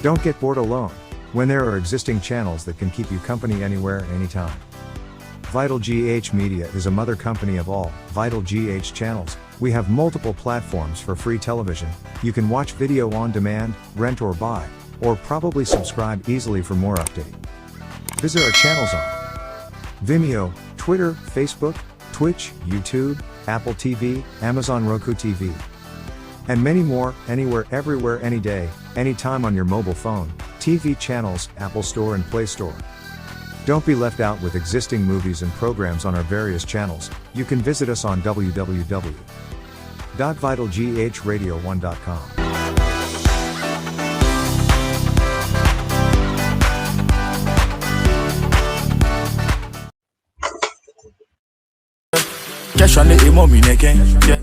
Don't get bored alone, when there are existing channels that can keep you company anywhere, anytime. Vital GH Media is a mother company of all Vital GH channels. We have multiple platforms for free television. You can watch video on demand, rent or buy, or probably subscribe easily for more update. Visit our channels on Vimeo, Twitter, Facebook, Twitch, YouTube, Apple TV, Amazon Roku TV, and many more, anywhere, everywhere, any day, anytime on your mobile phone, TV channels, Apple Store and Play Store. Don't be left out with existing movies and programs on our various channels. You can visit us on www.vitalghradio1.com.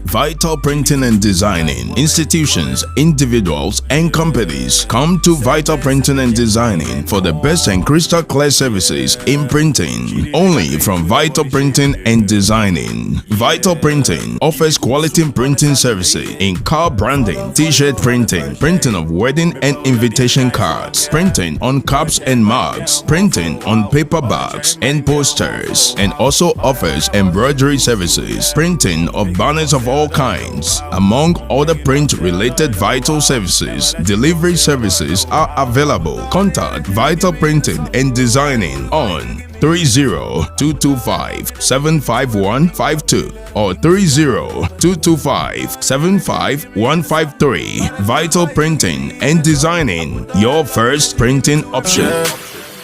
Vital Printing and Designing. Institutions, individuals, and companies come to Vital Printing and Designing for the best and crystal clear services in printing. Only from Vital Printing and Designing. Vital Printing offers quality printing services in car branding, t-shirt printing, printing of wedding and invitation cards, printing on cups and mugs, printing on paper bags and posters, and also offers embroidery services, printing of banners of all kinds, among other print-related vital services. Delivery services are available. Contact Vital Printing and Designing on 30-225-75152 or 30-225-75153. Vital Printing and Designing, your first printing option.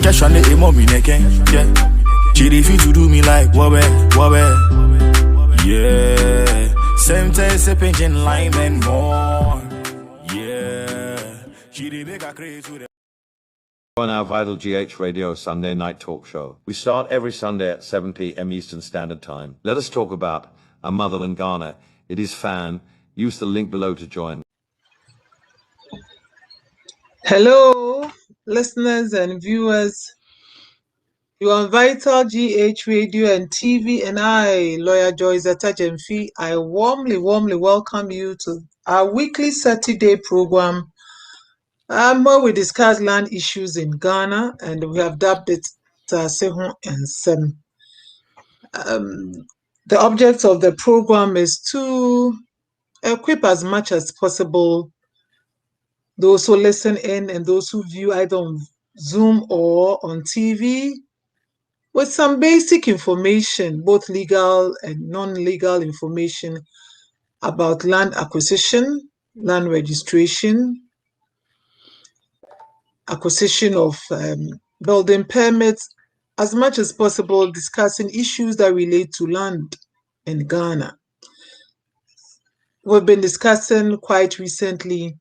Cash on the emo me Chidi fit to do me like wabe. Yeah, same taste, a pinching lime and more. Yeah, Chidi make a crazy. On our Vital GH Radio Sunday night talk show. We start every Sunday at 7 p.m. Eastern Standard Time. Let us talk about our motherland Ghana. It is fan. Use the link below to join. Hello, listeners and viewers. You are on Vital GH Radio and TV, and I, Lawyer Joyce Atta Gyamfi, I warmly welcome you to our weekly Saturday program where we discuss land issues in Ghana, and we have dubbed it Nsaase and Nsem. The object of the program is to equip as much as possible those who listen in and those who view either on Zoom or on TV with some basic information, both legal and non-legal information about land acquisition, land registration, acquisition of building permits, as much as possible discussing issues that relate to land in Ghana. We've been discussing quite recently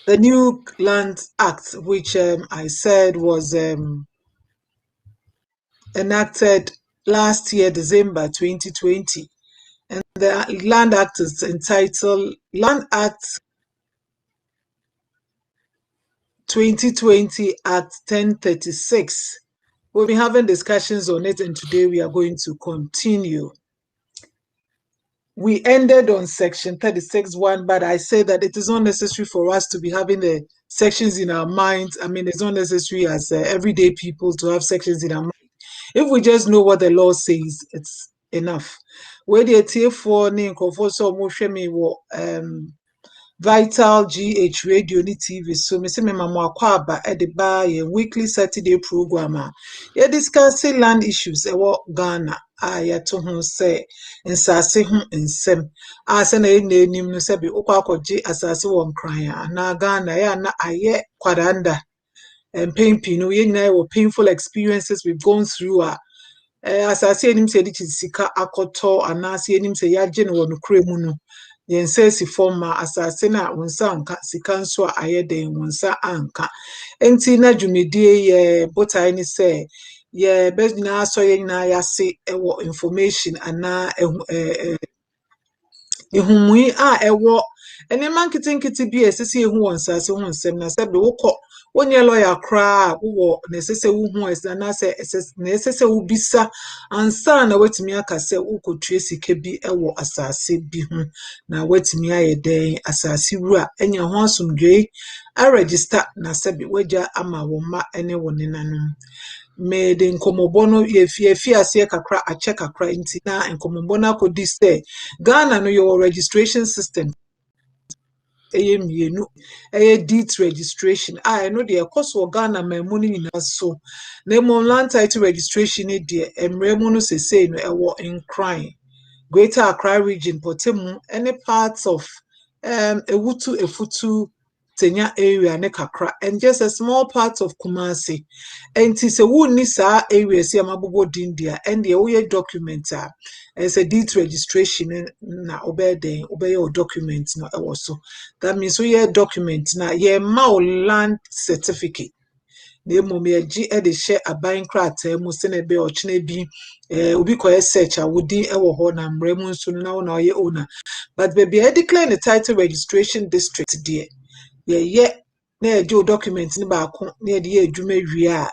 the new Land Act, which I said was enacted last year, December 2020. And the Land Act is entitled Land Act 2020 Act 1036. We'll be having discussions on it, and today we are going to continue. We ended on section 36.1, but I say that it is not necessary for us to be having the sections in our minds. I mean, it's not necessary as everyday people to have sections in our mind. If we just know what the law says, it's enough. Where the TF4 name so Vital GH Radio ni TV. So me say me mama akwaba e de ba ye weekly Saturday program. Ye discussing land issues e wo Ghana. Ya to ho say Nsaase ho Nsem. Ase na enim no se bi okwa akogye asase wo nkran na Ghana ya na aye kwadanda. And painful experiences we've gone through. As I say, him said it is sika akoto, and I see him say yajin wonu kremunu. Yen says si forma asasina wonsa anka sika nso ayede wonsa anka. Enti na dwumedie ye botai ni say ye best na so ye na yase ewo information ana ehumui ewo ene man kiti bi esisi ehu wonsa se hu nsem na se be wokọ Onye lawyer cry, wo necessary who is an answer necessary will be sa and son wait me aka say who could trace kebi ewo asase bi ho na wait me aye den asase wura enya ho asomdwe I register na sebi waja ama wo ma ene wo nenanom me de nkomobo no ye ase kakra a check kakra nti na nkomobo na kodi say Ghana no your registration system mienu deed registration no de cost for Ghana mamu ni nyina so na mo land title registration de emre mu no sesei no ewo in crime Greater Accra region Portemu any parts of Ewutu Efutu Tenya area ne kakra and just a small part of Kumasi and tis a wood nisa area see amabobo dindia and the oye documenta as a deed registration na obey your documents na also that means we document na ye mao land certificate na mmom ye e de share aban krata mu se na be o chene bi obi koye search a wodi e wo ho na mrem nso na wo na oye owner but baby I declare the title registration district there ye na ejo document ni ba ko na de ye adwuma wie a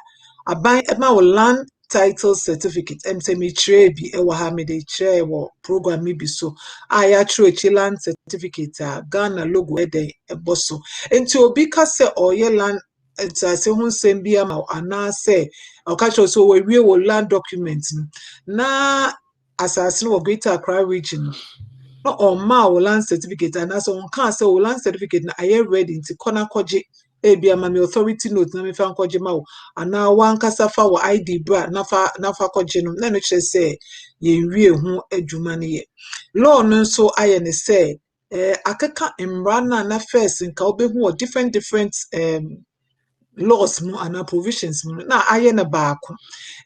aban e ma wo land title certificate say me chere bi e wo ha me de chere wo program bi so ya chere land certificate a Ghana logo e de e boso enti obi ka se oye land Nsaase ho nsem bi ama ana say okacho so we wie wo land document na asase no Greater Accra region no on ma wo land certificate and so on can say wo land certificate na aye ready nti kona koje bi ama me authority note na me fa koje ma wo ana wan kasa fa wo ID bra na fa koje no na no kire say ye wie ho adwuma ne ye law no so aye ne say akeka mmra na first nka obehu different laws mu and provisions mu na aye na baako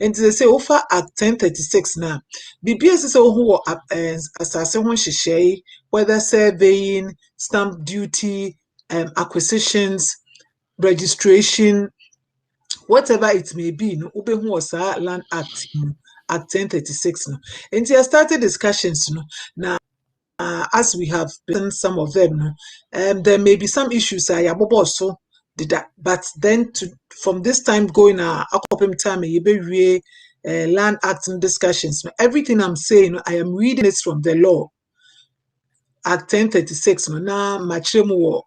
and they say over at 1036 na bibia say who asase ho hyehyei whether surveying stamp duty acquisitions registration whatever it may be no obehu osa land act at 1036 no and I started discussions no na as we have been some of them no there may be some issues so but then from this time going akopem time land act discussions everything I'm saying I am reading it from the law at 1036 no na machiremu wo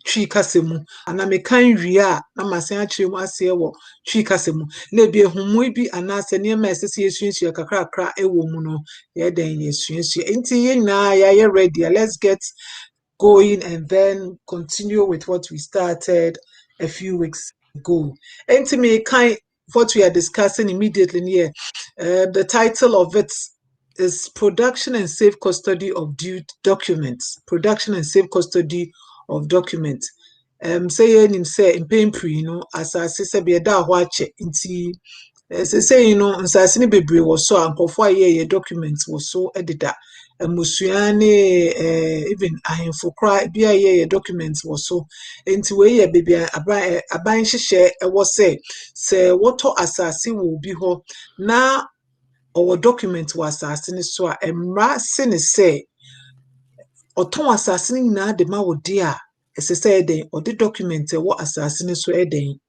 twi kasemu ana mekan wie a na masen achiremu ase wo twi kasemu na bi ehumu bi ana se ne ma esese yesunsua kakra ewo mu no ye den yesunsua enti ye na ya ready let's get going and then continue with what we started a few weeks ago. And to me, what we are discussing immediately here, the title of it is Production and Safe Custody of Documents. Production and Safe Custody of Documents. Say in pain pre, as I say, be a da watch inti. Say Nsaase ne bebre was so ankofo aye documents was so editor musuane even ahemfo kra bia ye documents was so enti we ye baby aban hyehyɛ ɛwɔ sɛ woto asase wo bi ho na owo document was asase ne so a emra se ne sɛ oton asase ne nyina de ma wo de a ɛsɛ den odi document ɛwɔ asase ne so eden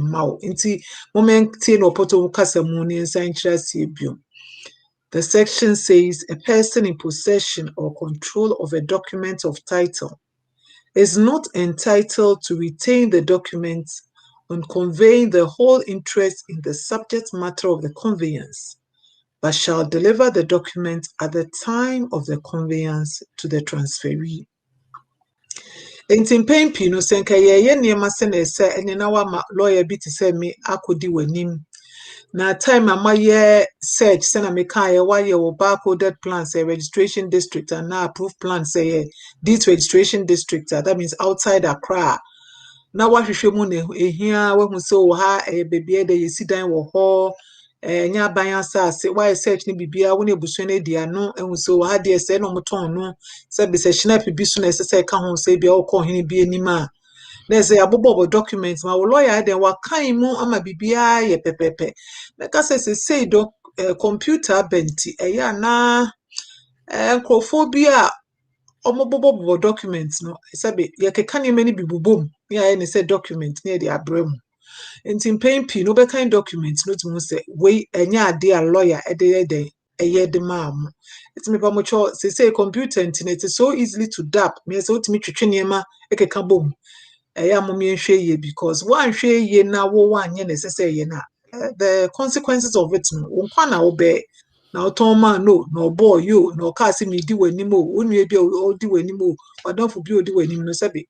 mau inti moment no poto kasa mu ni nsan kyerɛ bio. The section says a person in possession or control of a document of title is not entitled to retain the document on conveying the whole interest in the subject matter of the conveyance, but shall deliver the document at the time of the conveyance to the transferee. Enti mpempi no senka ye niema se na ese ene na wa ma lawyer bi te se me akodi wanim na time amaye search se na me kan ye wa ye wo barcoded plan say registration district and na approved plan say this registration district that means outside Accra na wa hwehwe mu na ehia wa hu se wo ha bebie de yesidan wo ho nya ban asase why search ni bibia wo na ebusu na dia no ehu so ha de se no moton no se be se snap bi so na se ka ho se bia wo ko hene bi anima na se abobo documents ma wo lawyer den wa kan mu ama bibia ye pepepe na ka se do computer benti ya na enkrofo bi a omobobo documents no se be ye keka ni mani bibubom Yeah, and say document near the abrem. And in paying P, no kind documents, not to say, we and ya dear lawyer a day a year the mam. It's me pamucho, say computer internet is so easily to dap, me as to me chichiniema, eke kaboom. A ya mummy share because one share ye now, one yen necessary ye na. The consequences of it, one obey. Now, Toma, no boy, you, no cassie me do anymore, only be all do anymore, but don't for you do any no sabi.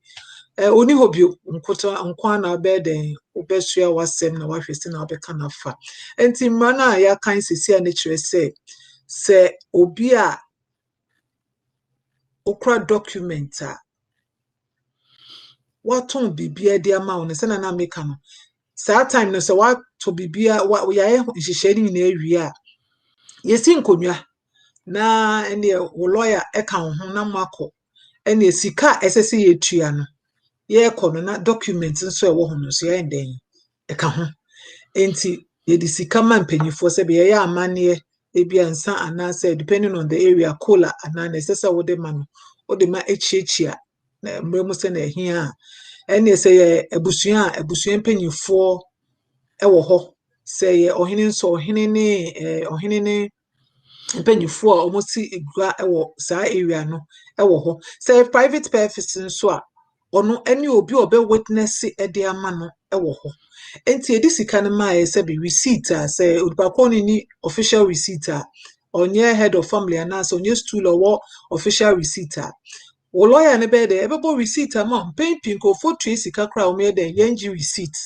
Oni hobio nkwa na beden obesua wasem na wahwese na obeka na fa enti mmana ya kan sisi a ne kire se obi a okra document a waton bibia de ama wo ne se na meka no saa time no se wato bibia ya nhihye ni na awie a yesi nkonwa na ene wo lawyer eka ho na mako ene sika esese yetua no ye kono na document nso ewo ho no so ye den eka ho enti ye di sika man panyifo se be ye amane ebi ansa anase depending on the area kola anana esese wo de ma no wo de ma echiechia na mremu se na ehia ene se ye abusua panyifo ewo ho se ye ohene nso ohene ne panyifo a omosi egua ewo saa area no ewo ho se private person nso a ono ene obi obe witness ede ama no ewo ho enti edi sika no ma se be receipt a se odipakoni ni official receipt a onye head of family anase onye stool or official receipt a wo lawyer ne be de ebebo receipt ama pempi ko foto sika kra o me de yenji receipt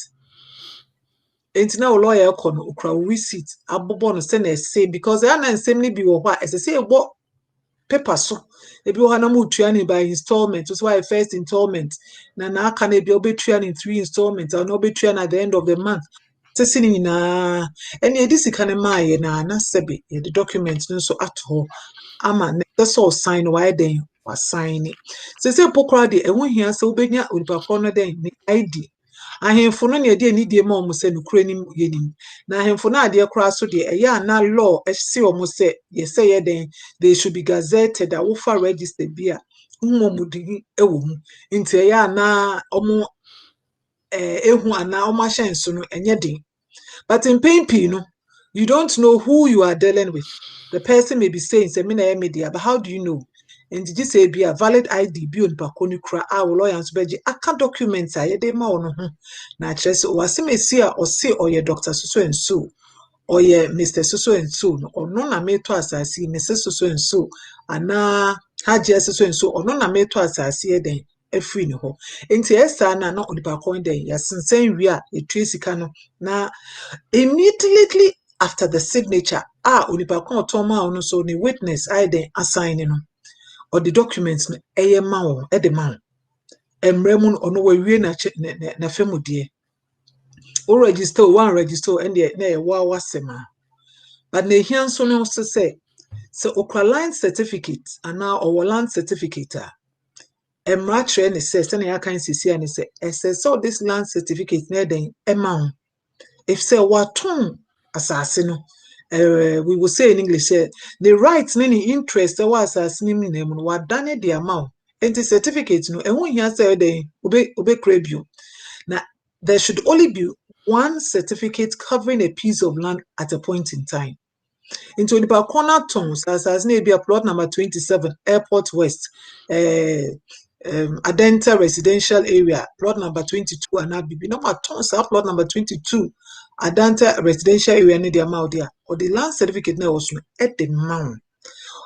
enti na wo lawyer kono okra receipt abobo no se na say because ya na nsem ni bi wo ho a ese se ebo paper so ebi wo hana mutua ni by installment so why first installment na aka na ebi obetua ni 3 installments or no obetua na at the end of the month sesini na eni edisi kan maaye na sebe ye the document no so ato ama na so sign why den was sign se pokra de ehun hia se obenya onipa kro no den ni ID ahemfo no ne de ni die ma omo se nukure ni yenim na ahemfo na ade kra so de eya na law ehse omo se ye say ye den they should be gazetted that wofa register bia mmomudi ewo mu nti eya na omo ehu ana omo ahyenso no enye den but in pain no you don't know who you are dealing with. The person may be saying say me na media but how do you know? And did you say be a valid ID be on pakoni kra a lawyers beji aka documents a ye de ma ono ho na kire se o asemesi a o se o ye doctor so and so or ye Mr. so and so or no na meto asasi Mrs. so and so ana haje so and so or no na meto asasi e den afri ni ho enti esa na onipa kon den yasensen wi a etresika no na immediately after the signature onipa kon otoma ono so ni witness I den assign no or the documents no eye ma wo e de ma emremu no ono wawie na famudie o register one register and na e wa wasema but na hian so no so say so okra certificate ana or land certificate emra tre ne say na ya kan sisi ani say so this land certificate na den ema if say waton asase no we will say in English the rights any interest was asase ni mi na mu wa dane the amount enti certificate no ehun hia say den obe crebio na there should only be one certificate covering a piece of land at a point in time. Into the corner towns, as maybe a plot number 27, Airport West, Adenta residential area, plot number 22, and Abibi. No towns are plot number 22, Adenta residential area near the amount there, or the land certificate now was at the mount.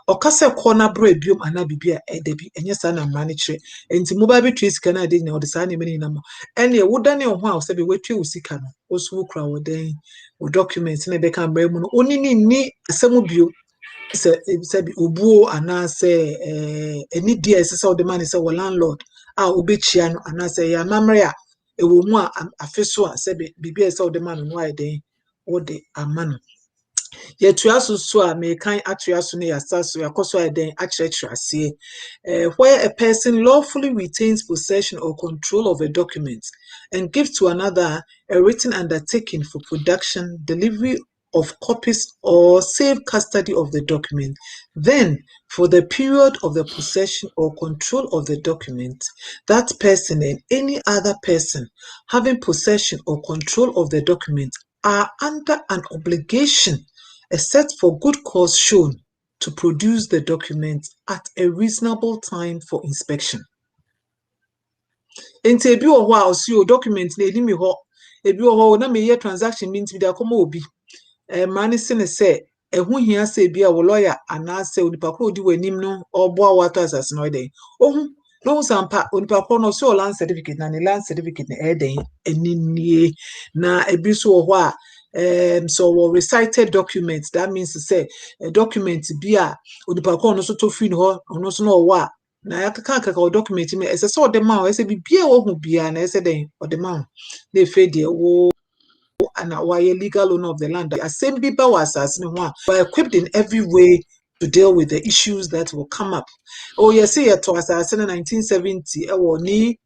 Okase corner bread biom anabibia edebi enye sa na manage enti mobile be trace kana de na odisa na meni na mo ene woda ne ho a se be wetwe usika no osu kra woden o documents na be kan bra mu no onini ni asemu bio se bi obuo ana se eni dia se o de man se wo landlord a obechia no ana se ya mamre a ewo mu a afeso a se be bibia se o de man no ai den wo de amano ye tuaso so a me kan atuaso ne yasaso yakoso eden achirechirase where a person lawfully retains possession or control of a document and gives to another a written undertaking for production, delivery of copies or safe custody of the document, then for the period of the possession or control of the document, that person and any other person having possession or control of the document are under an obligation, except for good cause shown, to produce the document at a reasonable time for inspection. Enti ebi wo ho a osi o document na edi mi ho, ebi wo ho na me ye transaction mi nti bi akoma obi mane se ne se ehu hia se bi a wo lawyer ana se onipa kro odi wanim no obo a wato asase no den ohun no sampa onipa kro no so land certificate na ne land certificate na den eninie na ebi so wo ho a so recited documents, that means to say a document bi a onipa kro no so to free no no so no wo a na yakaka ka document me ese so de ma o ese bibia wo hu bia na ese den o de ma na efe de wo and our legal owner of the land. Assembly powers were equipped in every way to deal with the issues that will come up. Oh, yes, here to us in 1970, ni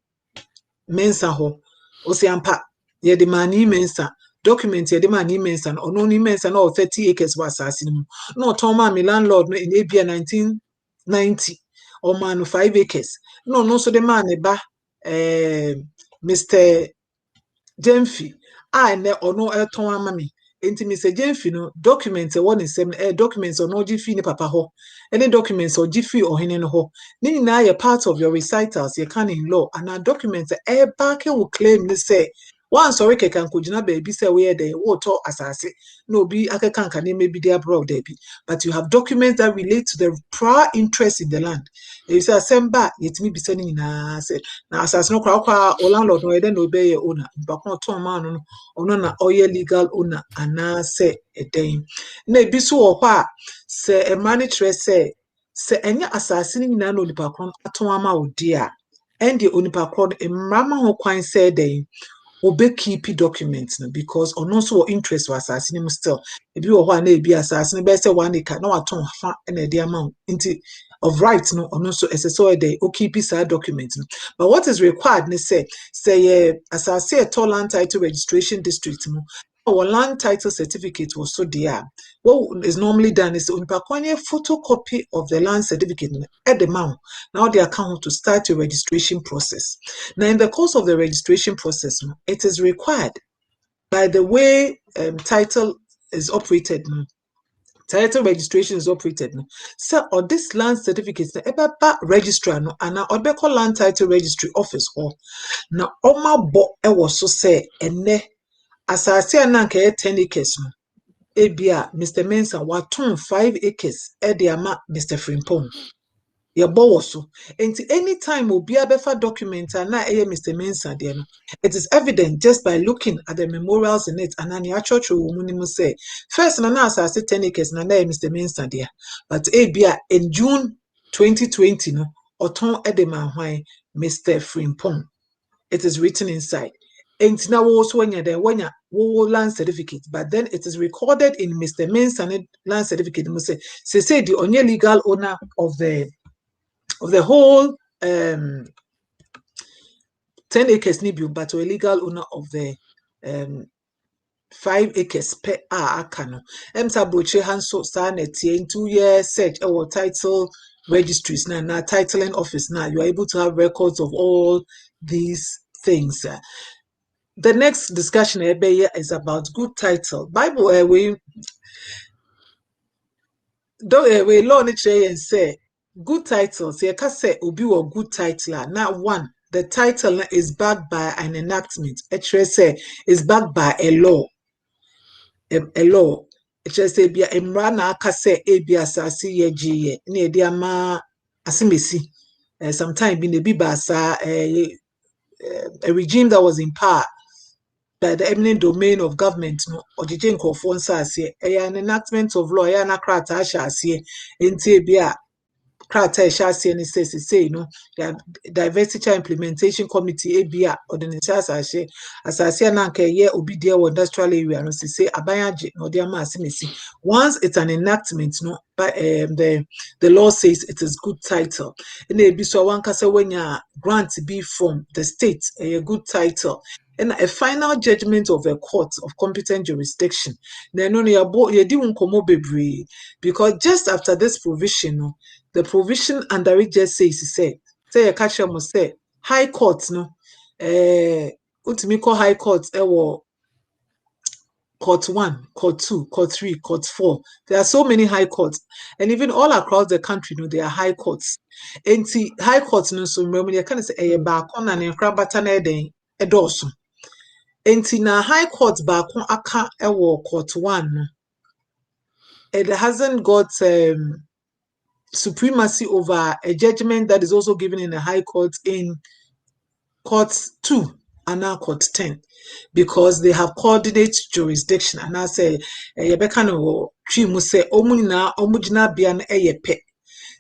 mensa ho. Osiampa, ye de mani mensa. Document ye de mani mensa, or no ni mensa no 30 acres was assassin. No, Toma, my landlord in Abia 1990, or man 5 acres. No, so the man, Mr. Gyamfi ne ono eton ama me enti Mr. Gyamfi no documents e won Nsem documents ono gifi ni papa ho any documents o gifi ohene no ho ni nyina ye part of your recitals ye can in law and documents e back will claim ni say one sorry ke kan kojina baby say we dey wo to asase no bi akeka nka ne maybe dey abroad there be but you have documents that relate to the prior interest in the land. You say asemba yetimi bi say ni nyina say na asase no kwa o landlord no ede no be ye owner ba kon to man no ono na oye legal owner ana say eden na ebi so wo ho a say e manager say enya asase ni nyina no nipa kon aton ama odi a endi onipa kon emrama ho kwan say eden obe keep documents because ono so interest was assassing still ebi wo ho a na ebi assassin be say 1 acre na waton fa na e dey amount into of rights no ono so SSO dey o keep sa documents but what is required ne say assassin a land title registration district no or land title certificate was so there. What is normally done is on a photocopy of the land certificate at the mount. Now the account to start your registration process. Now in the course of the registration process, it is required by the way title is operated. Title registration is operated. So or this land certificate na registrar no and or land title registry office or now oma bo e was so say ene asase ananka 10 acres no ebia Mr. Mensa waton 5 acres e de ama Mr. Frimpong ye bowo so enti anytime obi abefa document na Mr. Mensa de no it is evident just by looking at the memorials in it and an actual woman say first na asase 10 acres na Mr. Mensa de but ebia in June 2020 no oton e de ma hwan Mr. Frimpong. It is written inside. And now also when you're land certificate, but then it is recorded in Mr. Mensa land certificate. Must say the only legal owner of the whole 10 acres nibu, but a legal owner of the 5 acres per akano. Emsa broche hanso sanet in 2 years search our title registries now titling office now you are able to have records of all these things. The next discussion is about good title. Bible we law and say good titles. You can say obi or good title. Now one, the title is backed by an enactment. It say is backed by a law. A law. It say be a mrana akase ebi asasi ye jiye. Ni edi ama asimesi. Sometime in the bibasa a regime that was in power by the eminent domain of government no or the jenko for Nsaase an enactment of law na krata ahase enti bia krata ahase ni say no the diversity implementation committee bia or the Nsaase asase na nka ye obi dia wo industrial area no say abanyaje no dia ma asemesi once it's an enactment no but the law says it is good title and e bi so wan kasa wanya grant be from the state a good title and a final judgment of a court of competent jurisdiction. Then only you didn't come because just after this provision, the provision under it just says, say a catcher must say, High Court, no, ultimately call High Court, Court 1, Court 2, Court 3, Court 4. There are so many high courts. And even all across the country, there are high courts. And see, high courts, no, so remember, you can say, a back on an incredible a dorsum. And see, now high courts back on a Court 1. It hasn't got supremacy over a judgment that is also given in the high court in Court 2 and now Court 10. Because they have coordinate jurisdiction, and I say, Yebeka no tree mu say omujina bia na eyepe.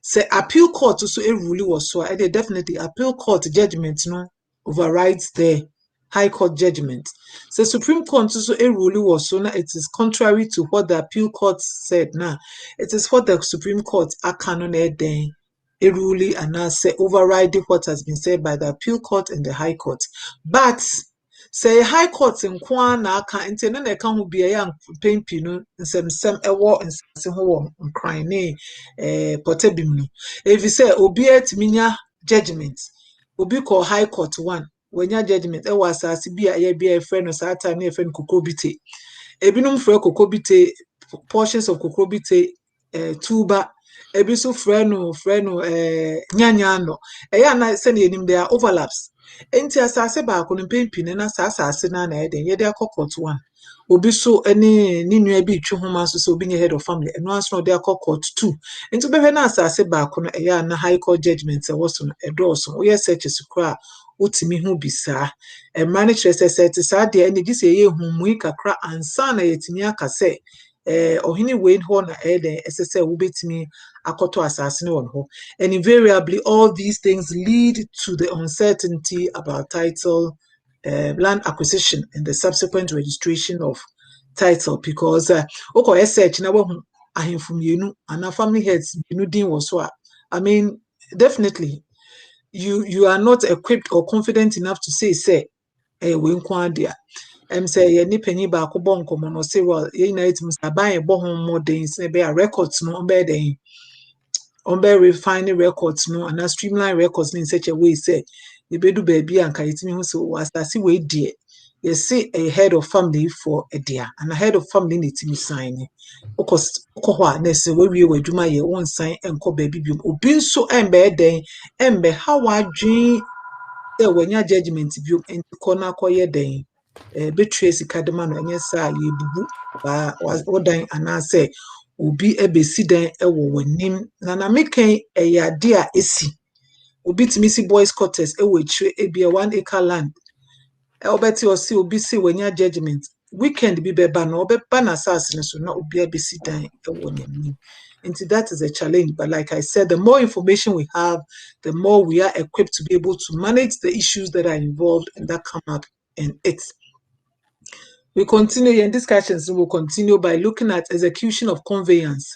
Say appeal court so a rule was so they definitely appeal court judgment no overrides the high court judgment. So Supreme Court so a rule was so now it is contrary to what the appeal court said. Now it is what the Supreme Court a canon then a ruling and now say overriding what has been said by the appeal court and the high court. But say high courts in Kwana can intend they can be a young painpino Nsem ewo Nsaase ho crying potebimno. If you say obiet minya judgment, obi call high court 1 when your judgment was as be a friend or sata near friend kokobite. Ebinum for kokobite portions of kokobite tuba. Ebisu friend nyanyano. Na send him there overlaps. Enti asase ba ko no pempine na asase na na eden ye de akokot 1 obi so ni nua bi twi homa so obi nye head of family eno anso de akokot 2 enti behwe na asase ba ko no na high court judgment was so edo so we search sukra utimi hu bisa e manage set sa de eni gise ye humui kakra ansa na yetimi aka se ohini wein ho na eden esese wo betimi akoto asase no ho. And invariably all these things lead to the uncertainty about title land acquisition and the subsequent registration of title because okay search na wo ahemfo mienu and family heads mienu din wo so I mean definitely you are not equipped or confident enough to say we nkwa dia say ye ni panyi ba ko bon komo no say well ye na it must buy bo ho modern say be records no on be den on be refining records no and streamline records in such a way say you be do baby and can yetimi hu so was see we die you see a head of family for a dear and a head of family need to sign because na say we adwuma ye won sign enko baby bi obi so embe den embe how adwin say when your judgment bi enti na koye den betray sikadema no enye sa ye bubu ba odan ana say obi ebesi dan ewo wanim na meken eyade a esi obi timisi boys quarters ewo chire ebia 1 acre land obeti o si obi si wanya judgment weekend bi beba na obeba na sas ne so na obi ebesi dan ewo nanim. And that is a challenge, but like I said, the more information we have, the more we are equipped to be able to manage the issues that are involved and that come up in it. We continue in discussions. We will continue by looking at execution of conveyance.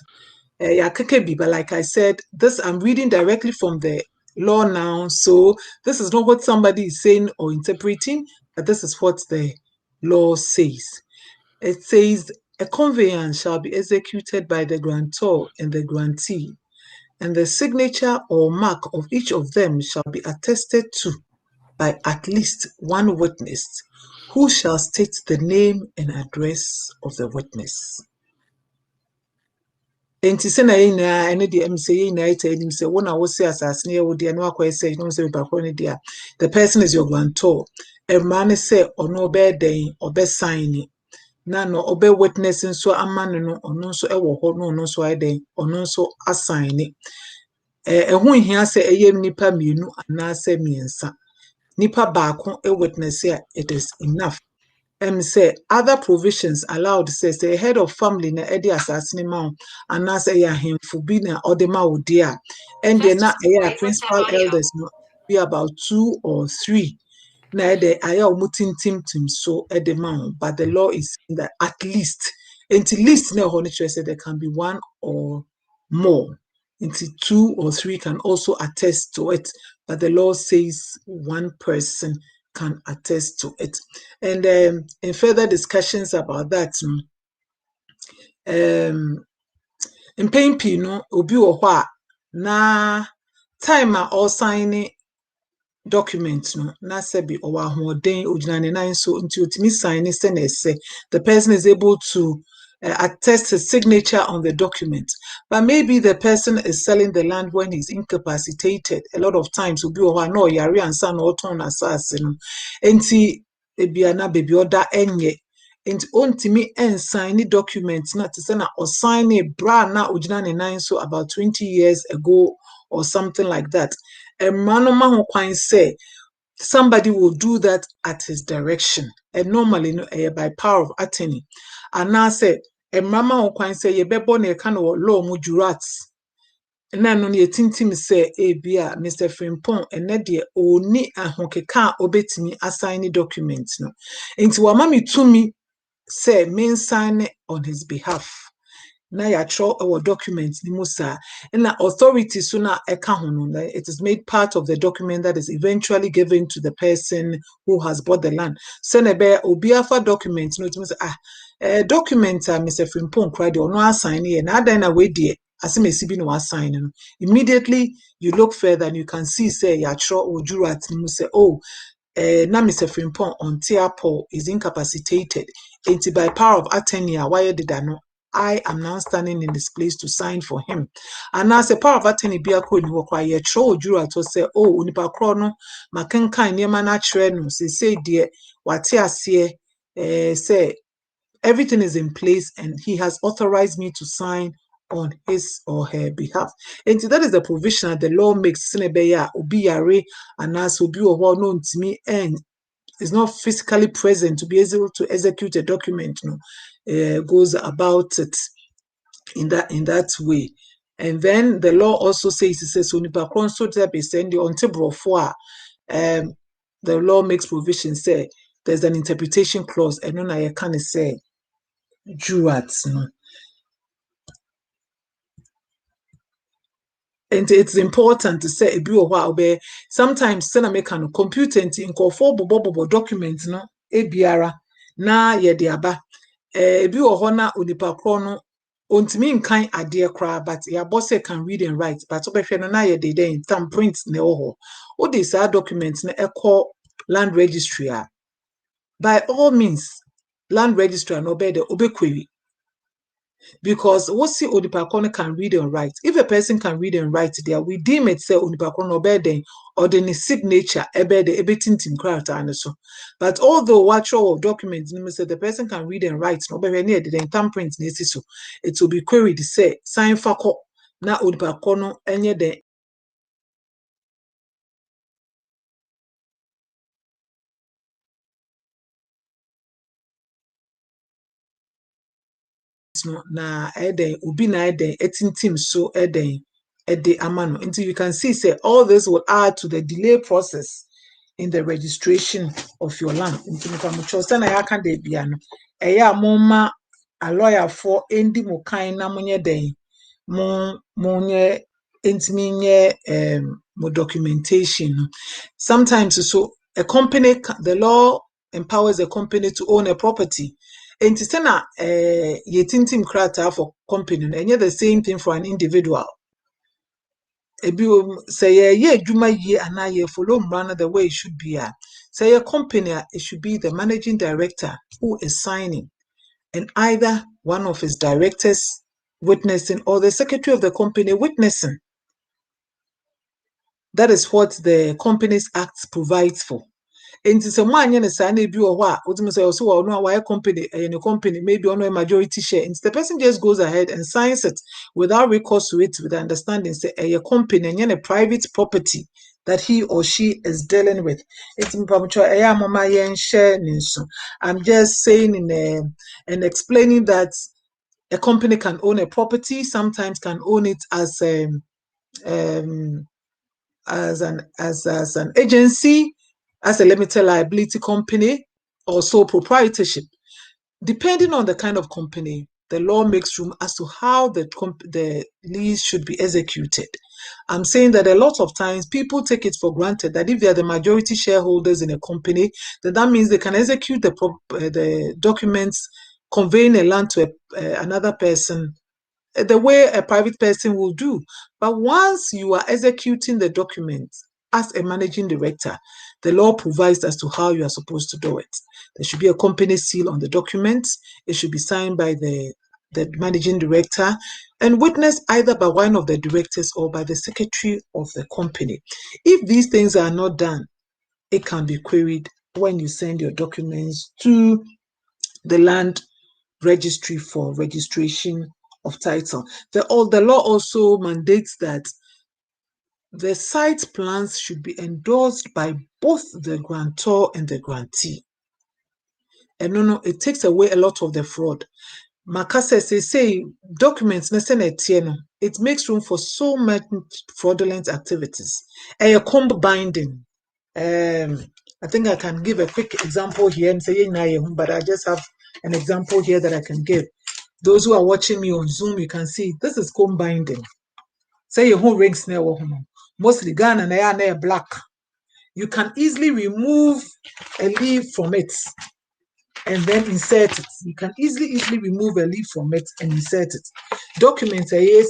But like I said, this I'm reading directly from the law now. So this is not what somebody is saying or interpreting, but this is what the law says. It says a conveyance shall be executed by the grantor and the grantee, and the signature or mark of each of them shall be attested to by at least one witness, who shall state the name and address of the witness. Enti se na ina ene de say ina ita enim say wona wo say asasene e wo de no akoy say no say ba ko ne dia the person is your grantor e man say ono be den obe sign na no obe witness nso amane no ono nso e wo ho no ono nso ai den ono nso assign ho hia say eyem nipa mienu ana say miensa nipa baako e witness here it is enough. Say other provisions allowed says a head of family na edi asasine ma and say ya hemfu bi na odema odia and then na principal elders no be about 2 or 3 na de aya omutintim so edema, but the law is that at least na honey say there can be 1 or more, until 2 or 3 can also attest to it, but the law says 1 person can attest to it. And in further discussions about that, in pain no obi wo hɔ a na time a all signing document no na sebi owa ahoden ogina ne nan so nti otimi sign se na ese the person is able to attest his signature on the document. But maybe the person is selling the land when he's incapacitated. A lot of times obi o no yare ansa na oton asase no enti ebia na baby oda enye enti ontimi ensign the document na te say na o sign a bra na ogina ne nan so about 20 years ago or something like that. A man ho kwan say somebody will do that at his direction, and normally no by power of attorney. And now say a mama ho kwan say ye bebo na ka no law mu jurats. Na no ye tintim say bia Mr. Frimpong ene de oni ahokeka obetimi assign documents no. Nti wa mami tumi say me sign on his behalf. Na ya throw our documents ni musa and the authority sooner it is made part of the document that is eventually given to the person who has bought the land. Senebe obiafa documents no it document Mr. Frimpong cried or no assign here na then away dear as me sibi no assign. Immediately you look further and you can see say ya throw ojurat ni musa na Mr. Frimpong on Tiapo is incapacitated. It's by power of attorney why did I know? I am now standing in this place to sign for him. And as a power of attorney be a code work why ye throw jura to say, oh, unipa chrono, makenka near na trend, say, dear, what here, say, everything is in place and he has authorized me to sign on his or her behalf. And that is the provision that the law makes Senebeya, Obiyare, and as Obi or known to me, and is not physically present to be able to execute a document, goes about it in that way. And then the law also says, it says, so the law makes provision, say, there's an interpretation clause, and then I can say, jurats, no. And it's important to say sometimes Senamekan computer in bobo documents no ebiara na ye de aba ebi ohona onipa krono ontimi nkan ade kra but ya boss can read and write but obehwe no na ye de den thumbprint ne oho o de sa documents na ekọ land registry by all means land registry no be de obekweri. Because what see Odipakono can read and write. If a person can read and write there, we deem it say Odipakono obeden or the signature ebede ebetintim character and so. But although what show of documents say the person can read and write, no be near the thumbprint so it will be queried to say sign fako na Odipakono enye de no na eden ubi na eden etintim so eden ede amano until you can see say all this will add to the delay process in the registration of your land. Until you can choose na ya kan de bia no eya moma a lawyer for endi mo kan na monye den monye intimi nye mo documentation. Sometimes so a company, the law empowers a company to own a property. And it's na yetintim krata for company and yet the same thing for an individual. Say ye juma ye and ye follow run the way it should be. Say a company, it should be the managing director who is signing, and either one of his directors witnessing or the secretary of the company witnessing. That is what the Companies Act provides for. And it's a man yen say na bi o say also no why company company maybe on a majority share. And the person just goes ahead and signs it without recourse to it with the understanding say a company and a private property that he or she is dealing with. It's I'm just saying and explaining that a company can own a property, sometimes can own it as an agency, as a limited liability company, or sole proprietorship. Depending on the kind of company, the law makes room as to how the lease should be executed. I'm saying that a lot of times people take it for granted that if they are the majority shareholders in a company, then that means they can execute the documents conveying a land to another person the way a private person will do. But once you are executing the document as a managing director, the law provides as to how you are supposed to do it. There should be a company seal on the document. It should be signed by the managing director and witnessed either by one of the directors or by the secretary of the company. If these things are not done, it can be queried when you send your documents to the land registry for registration of title. The law also mandates that the site plans should be endorsed by both the grantor and the grantee. And it takes away a lot of the fraud. Makasa say documents it makes room for so much fraudulent activities. A comb binding. I think I can give a quick example here and say, but I just have an example here that I can give. Those who are watching me on Zoom, you can see this is comb binding. Say your whole rings now, mostly Ghana and they are black. You can easily remove a leaf from it and then insert it. You can easily remove a leaf from it and insert it. Documents say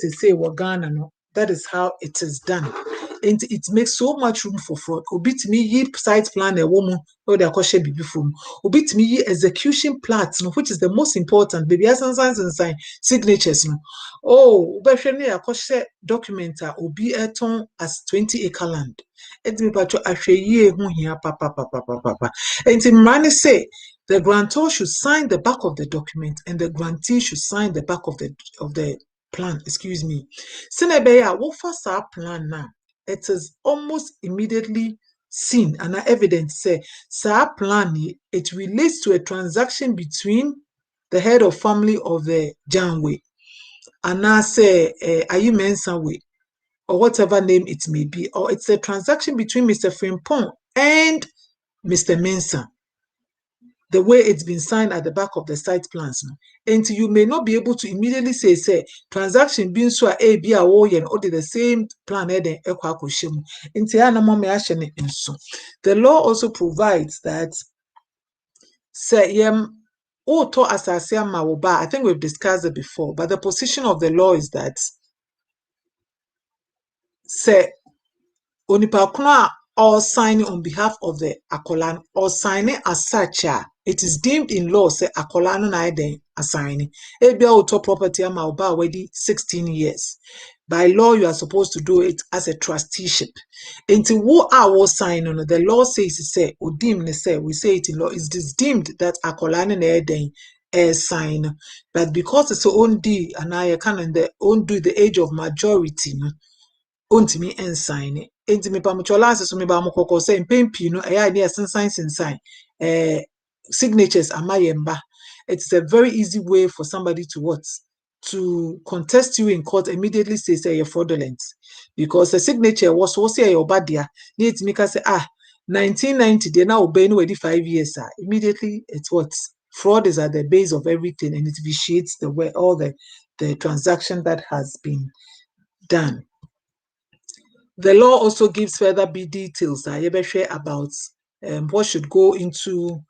Ghana no. That is how it is done. And it makes so much room for fraud. Obit me ye site plan a woman or the akoshe bibi from. Obit me ye execution plats, no, which is the most important. Baby signs and sign signatures. No. Oh, ubeshene akoshe documenta obi eton as 20-acre land. Et me patcho ahwe ye hu hia papa. And Mrani say the grantor should sign the back of the document and the grantee should sign the back of the plan. Excuse me. Senebeya, what first our plan now? It is almost immediately seen and evidence say sa plan it relates to a transaction between the head of family of the Janwe and I say Ayumensawe or whatever name it may be, or it's a transaction between Mr. Frimpong and Mr. Mensah. The way it's been signed at the back of the site plans. And you may not be able to immediately say, transaction being so A, B, or did the same plan. The law also provides that, I think we've discussed it before, but the position of the law is that, say, Onipa or signing on behalf of the Akolan or signing as such, it is deemed in law say Akolan na den assigning. Ebia auto property ama oba already 16 years. By law, you are supposed to do it as a trusteeship. Until who are signing, the law says say odim ne say we say it in law. It is deemed that Akolan na den sign, but because it's own D and I can the own do the age of majority. Ontimi ensign entimi pamuchola aseso me ba mokoko say mpempi no eya dey sign signatures amayemba. It's a very easy way for somebody to contest you in court immediately say you're fraudulent because the signature was say your bad there need to make us say 1990 they now obey no 5 years immediately it's what fraud is at the base of everything and it vitiates the way all the transaction that has been done. The law also gives further details about what should go into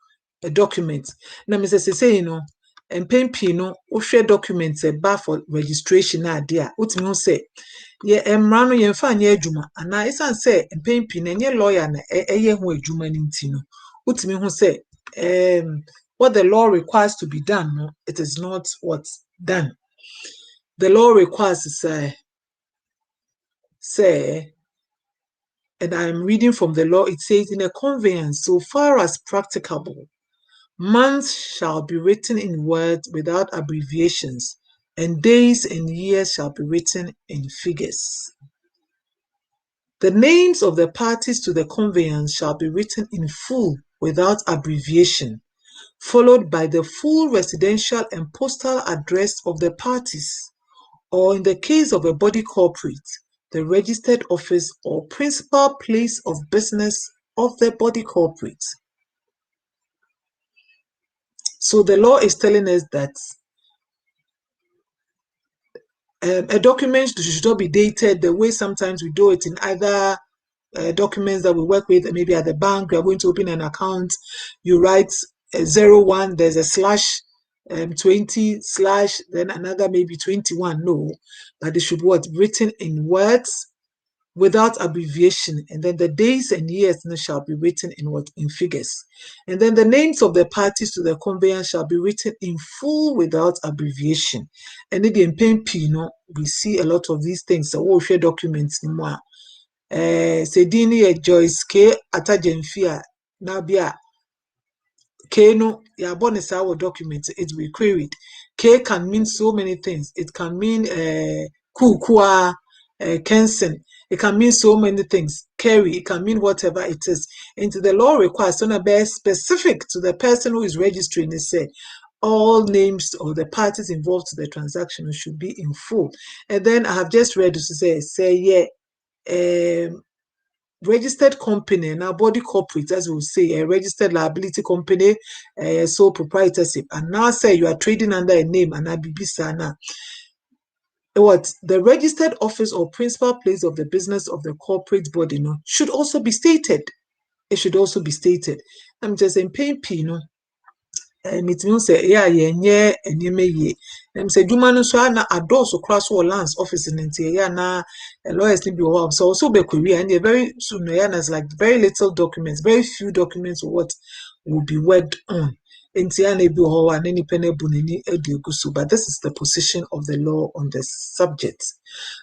a document. Now, Mr. Say, and Pempino, share documents for registration idea. What me say? Yeah, Mrano Yenfa Juma, and I say, and Pempin, and your lawyer, who a Juma Nintino. What me say? What the law requires to be done, no, it is not what's done. The law requires to say, and I'm reading from the law, it says, in a conveyance, so far as practicable, months shall be written in words without abbreviations, and days and years shall be written in figures. The names of the parties to the conveyance shall be written in full without abbreviation, followed by the full residential and postal address of the parties, or in the case of a body corporate, the registered office or principal place of business of the body corporate. So the law is telling us that A document should not be dated the way sometimes we do it in other documents that we work with. Maybe at the bank, we are going to open an account. You write 01, there's a slash 20 slash, then another maybe 21. No, but they should what written in words without abbreviation, and then the days and years shall be written in what in figures, and then the names of the parties to the conveyance shall be written in full without abbreviation. And in pen pino, we see a lot of these things. So we'll share documents more. Sedini Joyce Atta Gyamfi Nabia K no ya bonus our document it will be queried. K can mean so many things. It can mean kukua, Kensen. It can mean so many things. Kerry, it can mean whatever it is. And the law requires to be specific to the person who is registering. They say all names of the parties involved to the transaction should be in full. And then I have just read to say yeah, registered company, now body corporate, as we will say, a registered liability company, sole proprietorship, and now say you are trading under a name and Abibisana. What the registered office or principal place of the business of the corporate body should also be stated. It should also be stated. I'm just saying, paying P, it means yeah, ye. Say Dumano so na adults across all lands office in na lawyers be so also be Korea and very soon as like very little documents, very few documents or what will be worked on. But this is the position of the law on the subject.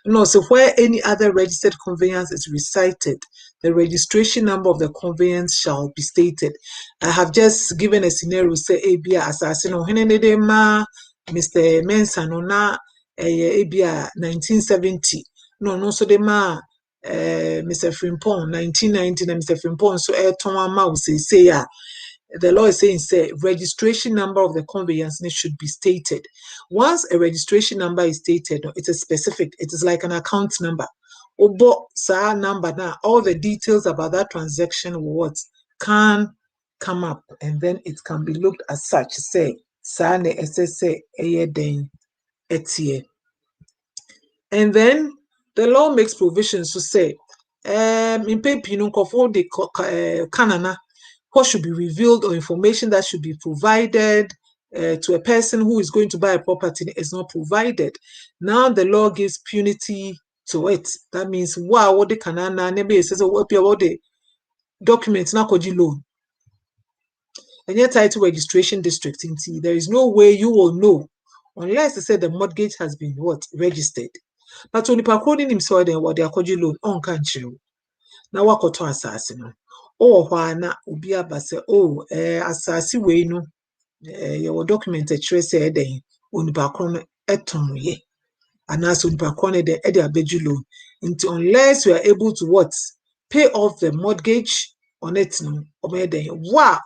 No, so where any other registered conveyance is recited, the registration number of the conveyance shall be stated. I have just given a scenario, say ABA assassin or Mr. Mensa no na ABA 1970. No, so the ma Mr. Frimpong 1990 and Mr. Frimpong so Tom Mouse say the law is saying say registration number of the conveyance should be stated. Once a registration number is stated, it is specific. It is like an account number. Obo sa number now, all the details about that transaction what can come up, and then it can be looked as such. Say sa ne say den etie. And then the law makes provisions to say in paper for the kanana what should be revealed or information that should be provided to a person who is going to buy a property is not provided. Now the law gives punity to it. That means wow, what the kanana maybe says what the documents na koji loan. And yet title registration district there is no way you will know unless they say the mortgage has been what registered. But when you coding himself then what they are koji loan on country. Now what koto asase no. Oh, na obi aba say oh asase we no your document trace say onipa kro no eton ye anaso onipa kro no de abeju loan unless you are able to what pay off the mortgage on it no wow.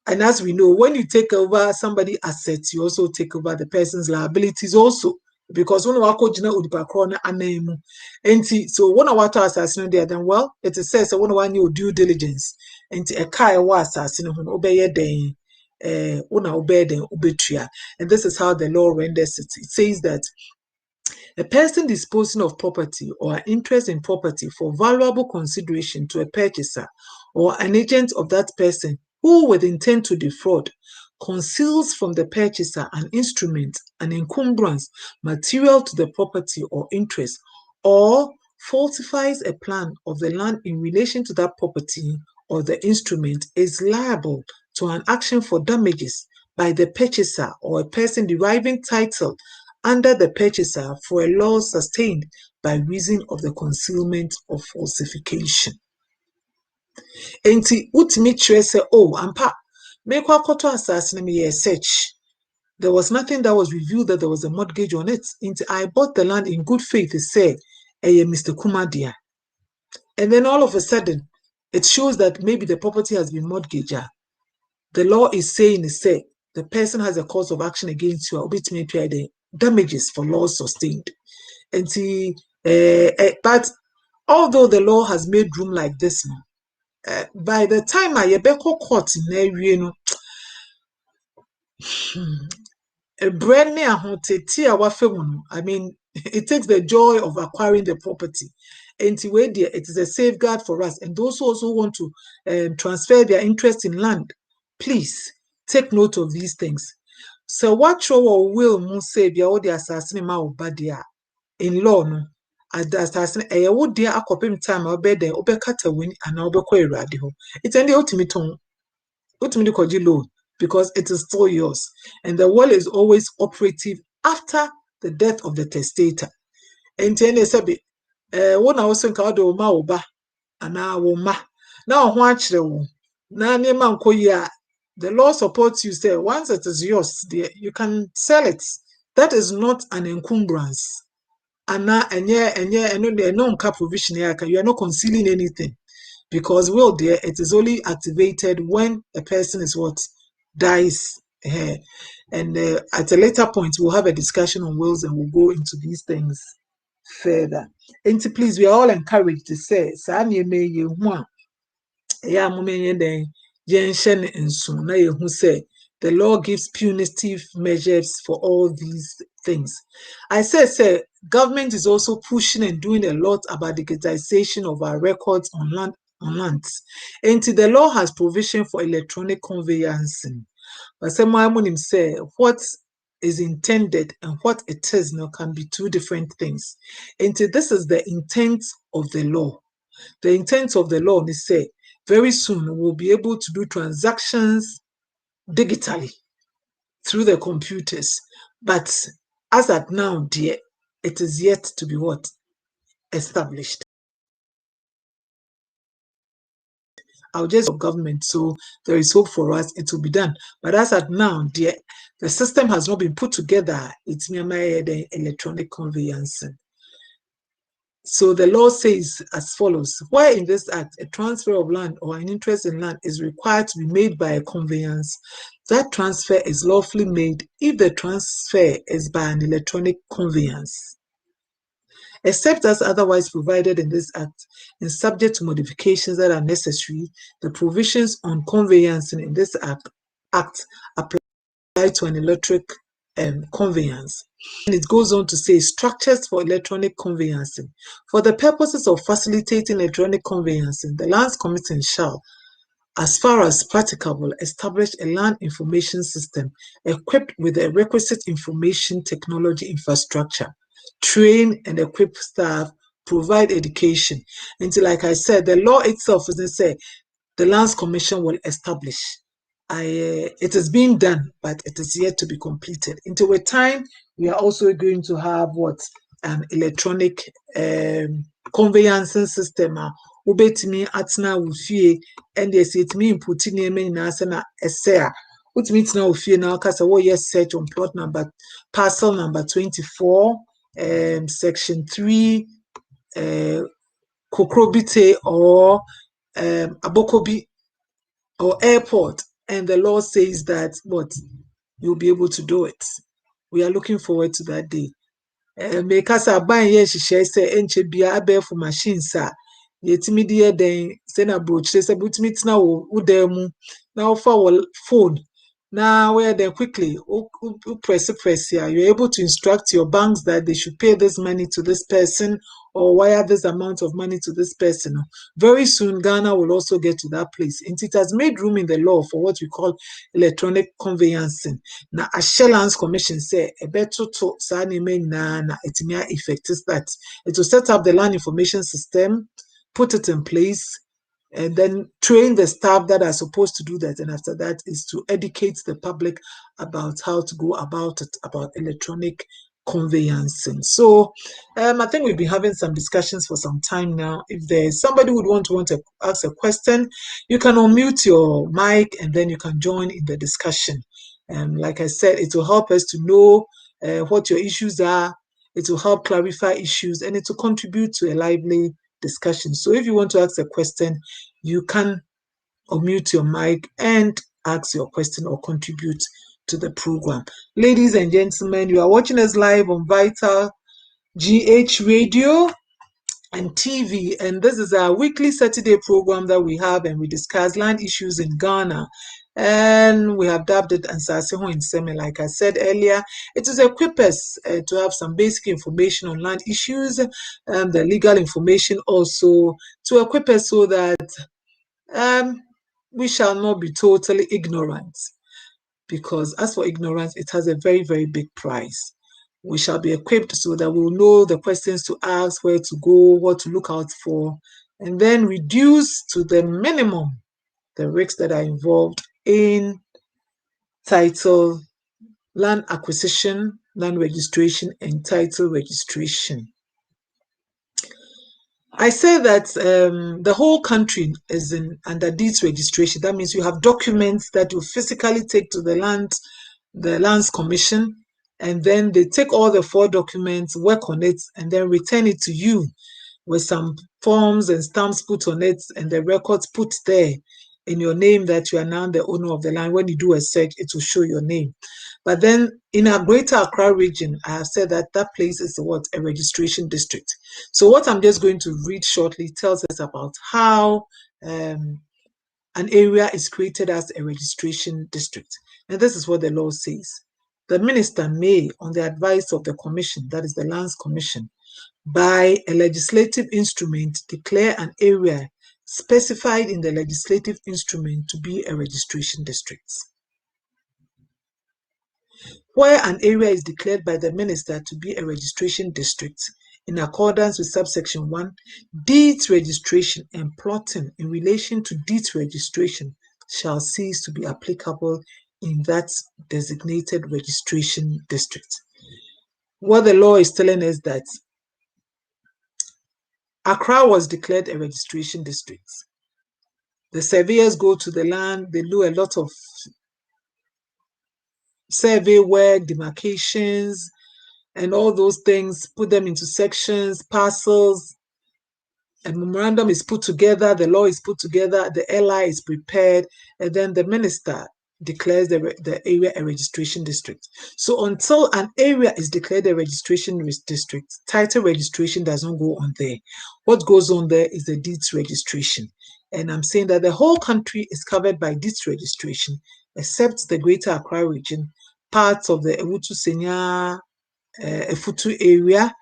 And as we know, when you take over somebody's assets, you also take over the person's liabilities also. Because when we are coaching anemu, and so when I to assassinate there, then well, it says when one new due diligence, and a car was assassinate obey den, obey den ubetria, and this is how the law renders it. It says that a person disposing of property or interest in property for valuable consideration to a purchaser or an agent of that person who with intent to defraud conceals from the purchaser an instrument, an encumbrance, material to the property or interest, or falsifies a plan of the land in relation to that property or the instrument is liable to an action for damages by the purchaser or a person deriving title under the purchaser for a loss sustained by reason of the concealment or falsification. Enti utimi kyerɛ sɛ oh ampa mekɔ akɔtɔ asase na meyɛ search. There was nothing that was revealed that there was a mortgage on it. Enti I bought the land in good faith to say Mr. Kumadia. And then all of a sudden it shows that maybe the property has been mortgaged. The law is saying the person has a cause of action against you, obitumi pay the damages for loss sustained. And but although the law has made room like this now, by the time I beko court in no, a brand new hoteti a wafemu. I mean, it takes the joy of acquiring the property. And it is a safeguard for us. And those who also want to transfer their interest in land, please take note of these things. So what your will mu say be all the assassin ma obadia in law no as the assassin e wo dia akopem time obede obekata win and obekọ erade ho. It's any ultimately koji loan because it is still yours. And the will is always operative after the death of the testator. And then they say, one I was saying, Kado ma oba, and now ma. Now, watch the one. Now, man, the law supports you. Say, once it is yours, you can sell it. That is not an encumbrance. And now, and no provision here. You are not concealing anything. Because will there, it is only activated when a person is what dies. And at a later point, we'll have a discussion on wills and we'll go into these things further. And please, we are all encouraged to say, the law gives punitive measures for all these things. I say, government is also pushing and doing a lot about digitization of our records on land. And the law has provision for electronic conveyancing. But someone say what is intended and what it is now can be two different things. And this is the intent of the law. The intent of the law is say very soon we'll be able to do transactions digitally through the computers. But as at now, dear, it is yet to be what? Established. I'll just government, so there is hope for us, it will be done. But as at now, the system has not been put together. It's the electronic conveyancing. So the law says as follows: where in this act a transfer of land or an interest in land is required to be made by a conveyance, that transfer is lawfully made if the transfer is by an electronic conveyance, except as otherwise provided in this act and subject to modifications that are necessary. The provisions on conveyancing in this act apply to an electric conveyance. And it goes on to say structures for electronic conveyancing. For the purposes of facilitating electronic conveyancing, the Lands Commission shall, as far as practicable, establish a land information system equipped with the requisite information technology infrastructure, train and equip staff, provide education. Until, like I said, the law itself doesn't say the Lands Commission will establish. It is being done, but it is yet to be completed. Until a time, we are also going to have what? An electronic conveyancing system. Ubetimi atna ufie and they say it mean putting name in asana essay. Which means now ufie now cause a yes search on plot number parcel number 24, section 3, Kokrobite or Abokobi or airport, and the law says that what you'll be able to do it. We are looking forward to that day. Because I buy yes, she say enche bia abe for machines yetimi de den say na broach say butimi tina wo udemu now for phone now where then quickly press here, you're able to instruct your banks that they should pay this money to this person or wire this amount of money to this person. Very soon Ghana will also get to that place, and it has made room in the law for what we call electronic conveyancing. Now a Lands Commission say a better to sani na etimia effect is that it will set up the land information system, put it in place, and then train the staff that are supposed to do that. And after that is to educate the public about how to go about it, about electronic conveyancing. So I think we've been having some discussions for some time now. If there's somebody who would want to ask a question, you can unmute your mic and then you can join in the discussion. And like I said, it will help us to know what your issues are. It will help clarify issues and it will contribute to a lively discussion. So if you want to ask a question, you can unmute your mic and ask your question or contribute to the program. Ladies and gentlemen, you are watching us live on Vital GH Radio and TV, and this is our weekly Saturday program that we have, and we discuss land issues in Ghana. And we have dubbed it Nsaase ho Nsem. Like I said earlier, it is equip us to have some basic information on land issues, the legal information also to equip us so that we shall not be totally ignorant. Because as for ignorance, it has a very, very big price. We shall be equipped so that we'll know the questions to ask, where to go, what to look out for, and then reduce to the minimum the risks that are involved in title, land acquisition, land registration, and title registration. I say that the whole country is under deeds registration. That means you have documents that you physically take to the lands commission, and then they take all the 4 documents, work on it, and then return it to you with some forms and stamps put on it, and the records put there in your name that you are now the owner of the land. When you do a search, it will show your name. But then in our greater Accra region, I have said that that place is a registration district. So what I'm just going to read shortly tells us about how an area is created as a registration district. And this is what the law says. The minister may, on the advice of the commission, that is the Lands Commission, by a legislative instrument, declare an area specified in the legislative instrument to be a registration district. Where an area is declared by the minister to be a registration district, in accordance with subsection 1, deeds registration and plotting in relation to deeds registration shall cease to be applicable in that designated registration district. What the law is telling us that Accra was declared a registration district. The surveyors go to the land, they do a lot of survey work, demarcations, and all those things, put them into sections, parcels. A memorandum is put together, the law is put together, the LI is prepared, and then the minister declares the area a registration district. So until an area is declared a registration district, title registration does not go on there. What goes on there is the deeds registration. And I'm saying that the whole country is covered by deeds registration, except the greater Accra region, parts of the Ewutu Senya, Efutu area,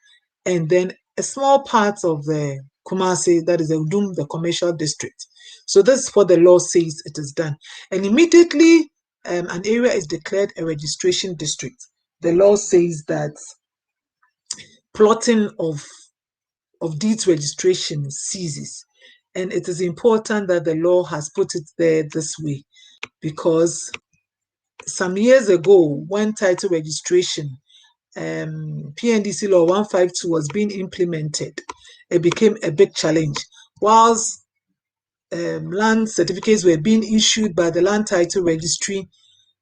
and then a small part of the Kumasi, that is the Udum, the commercial district. So this is what the law says it is done. And immediately an area is declared a registration district, the law says that plotting of deeds registration ceases. And it is important that the law has put it there this way, because some years ago, when title registration, PNDC law 152 was being implemented, it became a big challenge. Whilst land certificates were being issued by the land title registry,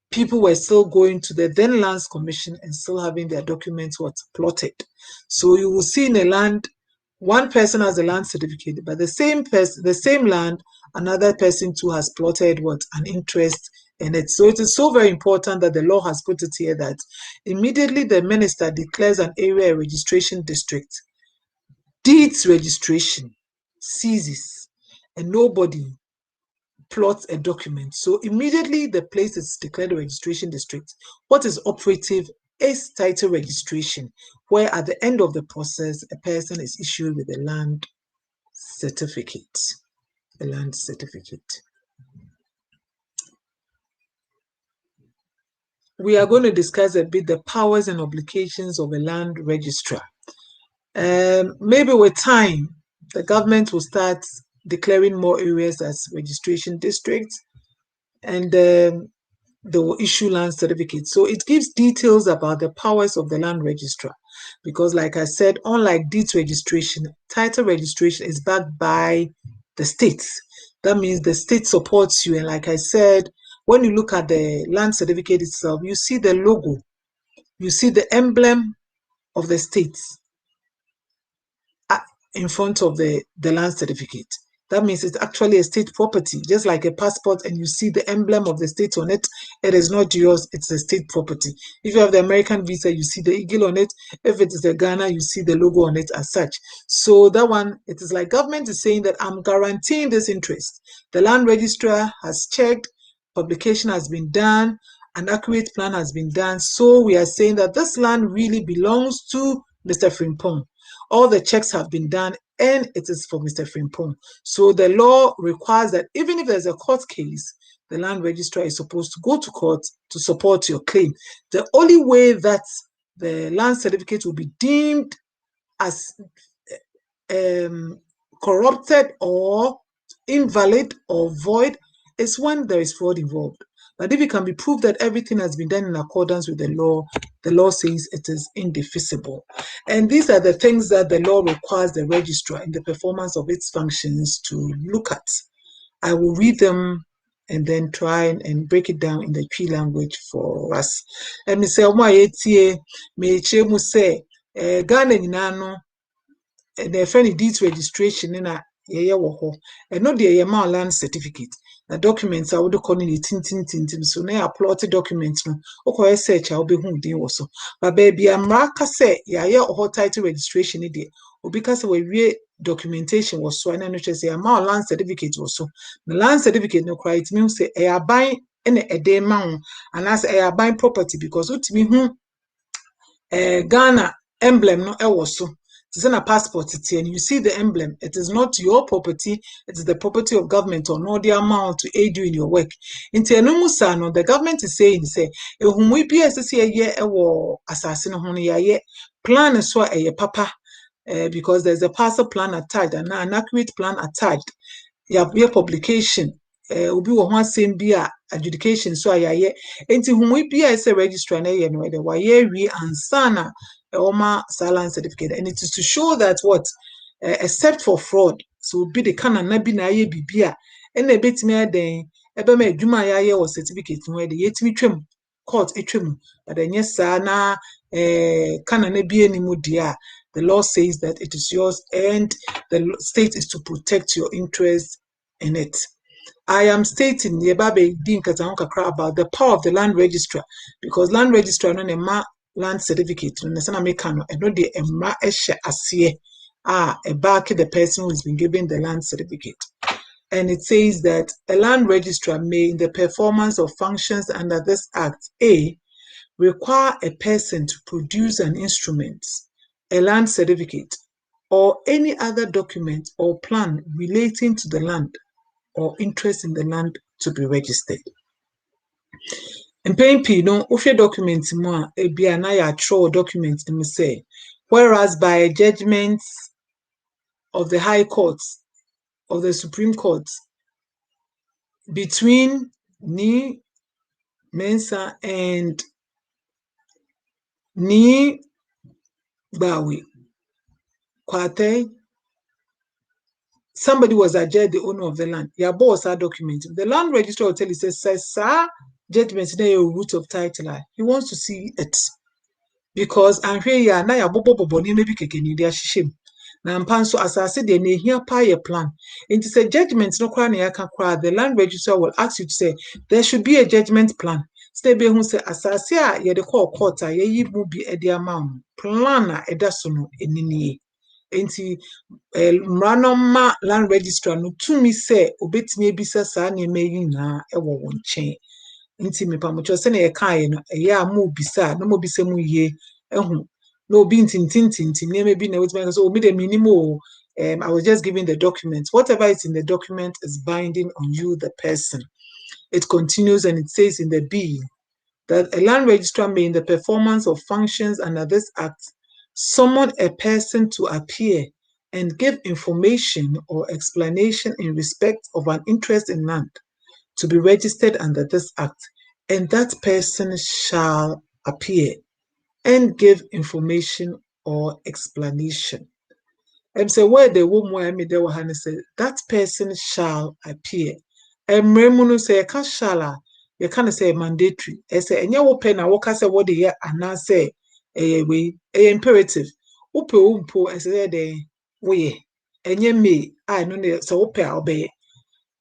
people were still going to the then Lands Commission and still having their documents plotted. So you will see in a land, one person has a land certificate, but the same person, the same land, another person too has plotted an interest in it. So it is so very important that the law has put it here that immediately the minister declares an area a registration district, deeds registration ceases and nobody plots a document. So immediately the place is declared a registration district. What is operative is title registration, where at the end of the process, a person is issued with a land certificate. A land certificate. We are going to discuss a bit the powers and obligations of a land registrar. Maybe with time, the government will start declaring more areas as registration districts, and they will issue land certificates. So it gives details about the powers of the land registrar, because like I said, unlike deeds registration, title registration is backed by the states. That means the state supports you. And like I said, when you look at the land certificate itself, you see the logo, you see the emblem of the states in front of the land certificate. That means it's actually a state property, just like a passport, and you see the emblem of the state on it. It is not yours, it's a state property. If you have the American visa, you see the eagle on it. If it is the Ghana, you see the logo on it as such. So that one, it is like government is saying that I'm guaranteeing this interest. The land registrar has checked, publication has been done, an accurate plan has been done. So we are saying that this land really belongs to Mr. Frimpong. All the checks have been done and it is for Mr. Frimpong. So the law requires that even if there's a court case, the land registrar is supposed to go to court to support your claim. The only way that the land certificate will be deemed as corrupted or invalid or void is when there is fraud involved. But if it can be proved that everything has been done in accordance with the law says it is indefeasible. And these are the things that the law requires the registrar in the performance of its functions to look at. I will read them and then try and break it down in the Twi language for us. And me say, me say, Ghana nyinaa the friend deeds registration in a year wo and not the amount land certificate. The documents I would call it tin so now upload documents no okay search I'll be who they also. But baby Amraka say or title registration in there. Because we documentation was so and say amount land certificate also. The land certificate no cry it means say I buy in a day amount and as I buy property because what me who Ghana emblem no also. It's in a passport, and you see the emblem. It is not your property, it is the property of government or no the amount to aid you in your work. In Musano, the government is saying, whom we PSC a year assassin on plan is so a papa because there's a parcel plan attached and an accurate plan attached. You have your publication. Obi wo ho asem bi a adjudication so ayaye enti humu bi a say registrar na ye no de wa ye wi ansana oma silence certificate, and it is to show that what except for fraud so be the kana na bi na ye bibia e na betimi aden ebe ma adwuma ayaye wo certificate no de yetimi twam court etwam but enye sa na kana na bi enimu dia. The law says that it is yours and the state is to protect your interest in it. I am stating about the power of the land registrar because land registrar no ma land certificate no na make no e no de emma ehye ase e back the person who has been given the land certificate. And it says that a land registrar may in the performance of functions under this act require a person to produce an instrument, a land certificate or any other document or plan relating to the land or interest in the land to be registered. And paying P no offer documents more a be an I throw documents to me say, whereas by a judgment of the High Courts of the Supreme Court between Ni Mensa and Ni Bawi Kwate. Somebody was adjudged the owner of the land. Your boss are documented. The land registrar will tell you, says, sir, judgment is a root of title. He wants to see it. Because I'm here, now your bobo maybe kekeni dia shishim. Na mpanso asase de ne hia pa ye plan. It is a judgment no kwa na yaka kwa. The land registrar will ask you to say, there should be a judgment plan. Stay be who say asase a ye de call court a ye yi mu bi e de amount. Plan na edasono enini. Enti mranoma land registrar no to me say obetimi ebisa saa na emeyi na ewo won chen nti me pamocho se na ye kan no eya mu bisa no mo bisa mu ye ehu no bi ntintintintin na me bi na wetima so obi de minimo I was just giving the documents. Whatever is in the document is binding on you, the person. It continues and it says in the B that a land registrar may in the performance of functions under this act summon a person to appear and give information or explanation in respect of an interest in land to be registered under this act, and that person shall appear and give information or explanation. And so where the woman say that person shall appear. And Remuno say kashala, you can't say mandatory. I say and you pen a worker say what the and I say a imperative. Upe umpo and say de we and ye me I know so upe obey.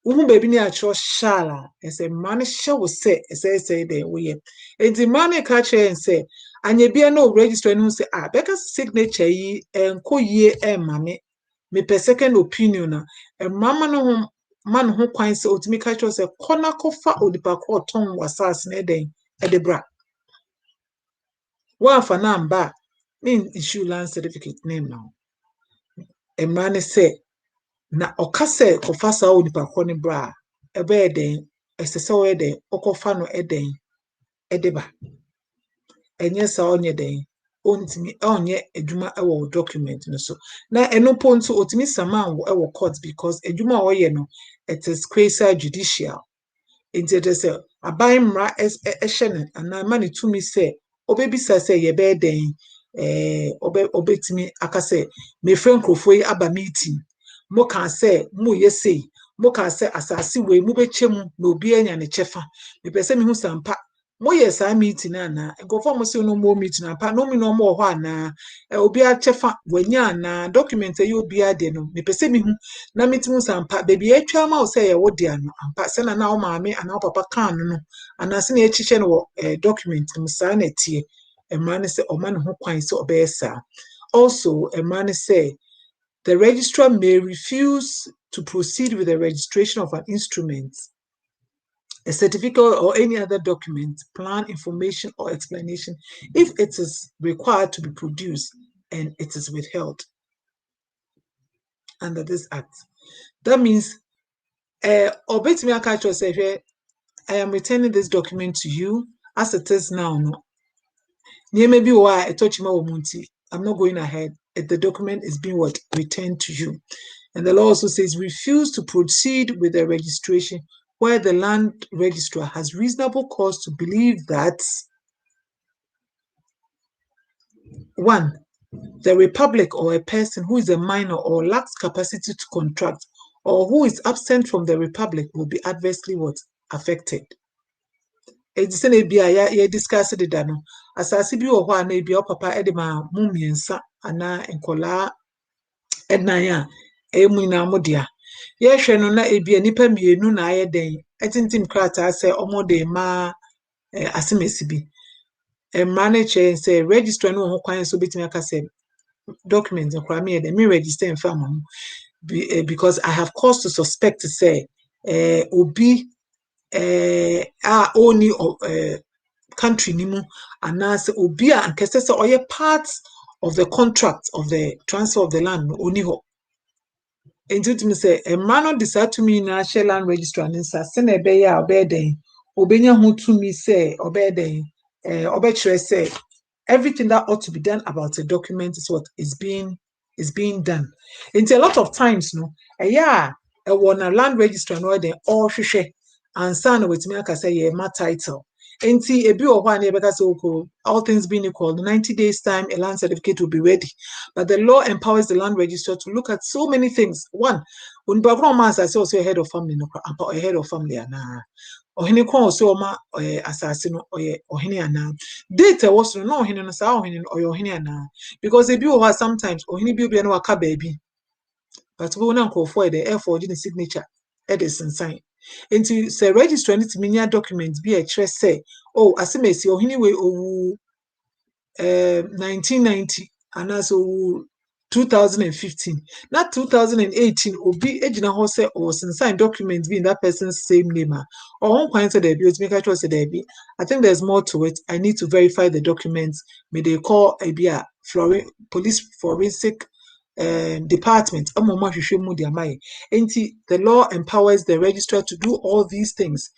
Baby ni actual shala and say man shall say de we and the man catch and say and ye be no register and say because signature ye and ko ye mammy me per second opinion and mama no man ho kwan se otimi ka cho se kona kofa odipa ko ton wasas na den edebra wa fa na mba mean issue land certificate name now e man say na okase kofa sa odipa ko ne bra ebe den esese we den okofa no eden edeba enye sa onye den ontimi onye adwuma ewo document no so na eno ponto otimi saman wo ewo court because adwuma oye no it is quasi judicial into the say aban mra ehye na ma ne tumi say obebisa say ye be den obetimi akase me frankrofo yi aba meeting mo kan say mo ye say mo kan say asase we mo bechem na obi anya ne chefa me pese me hu sampa mo ye sa meeting na gofo mo say no mo meeting ampa no mi no mo ho ana obi a chefa wanya na document yi obi ade no me pese me hu na meeting sampa baby atwa ma o say ye wo dia no ampa se na o maame ana o papa kan no ana se na echiche no document mu sa na tie a man say o man ho kwan say obesa also a man say the registrar may refuse to proceed with the registration of an instrument, a certificate or any other document, plan, information, or explanation if it is required to be produced and it is withheld under this act. That means, I am returning this document to you as it is now. No, maybe why I touch my omunti. I'm not going ahead. The document is being returned to you. And the law also says refuse to proceed with the registration where the land registrar has reasonable cause to believe that 1. The republic or a person who is a minor or lacks capacity to contract or who is absent from the republic will be adversely affected. It's an ABI, ya discuss it. As I see you, one may be your papa edema, mummy and sa, ana and kola ednaya, emina modia. Yes, no na ebi anipa mienu na aye den etintim krata say omode ma asemesi bi manager say register no ho kwan so betimi aka say documents nkra me dey me register in farm because I have cause to suspect to say obi only country nimu anase obi a nkese say oye part of the contract of the transfer of the land oni ho. Into me say a man decide to me na share land registrar Nsaase na ebe ya obeden obenya hu to me say obeden obetire say everything that ought to be done about a document is what is being done. Into a lot of times no yeah na land registrar no den all hwehwe ansa na wetimi aka say ye ma title. Enti ebi ohwa na ebeka say all things being equal, 90 days time a land certificate will be ready. But the law empowers the land registrar to look at so many things. One, when background man say also a head of family no a head of family ana ohini kwa also ma asase no ohini ana data was no ohini no sa ohini no ohini ana because ebi ohwa sometimes ohini bi obi na waka baby but we na nkofo the F4 the signature Edison sign. Into say register need to minya documents be a trace say asemesi ohini we owu 1990 and also 2015 not 2018 obi ejina ho say sign documents be in that person's same name or one point say there be make I trust there be. I think there's more to it. I need to verify the documents. May they call a police forensic department. The law empowers the registrar to do all these things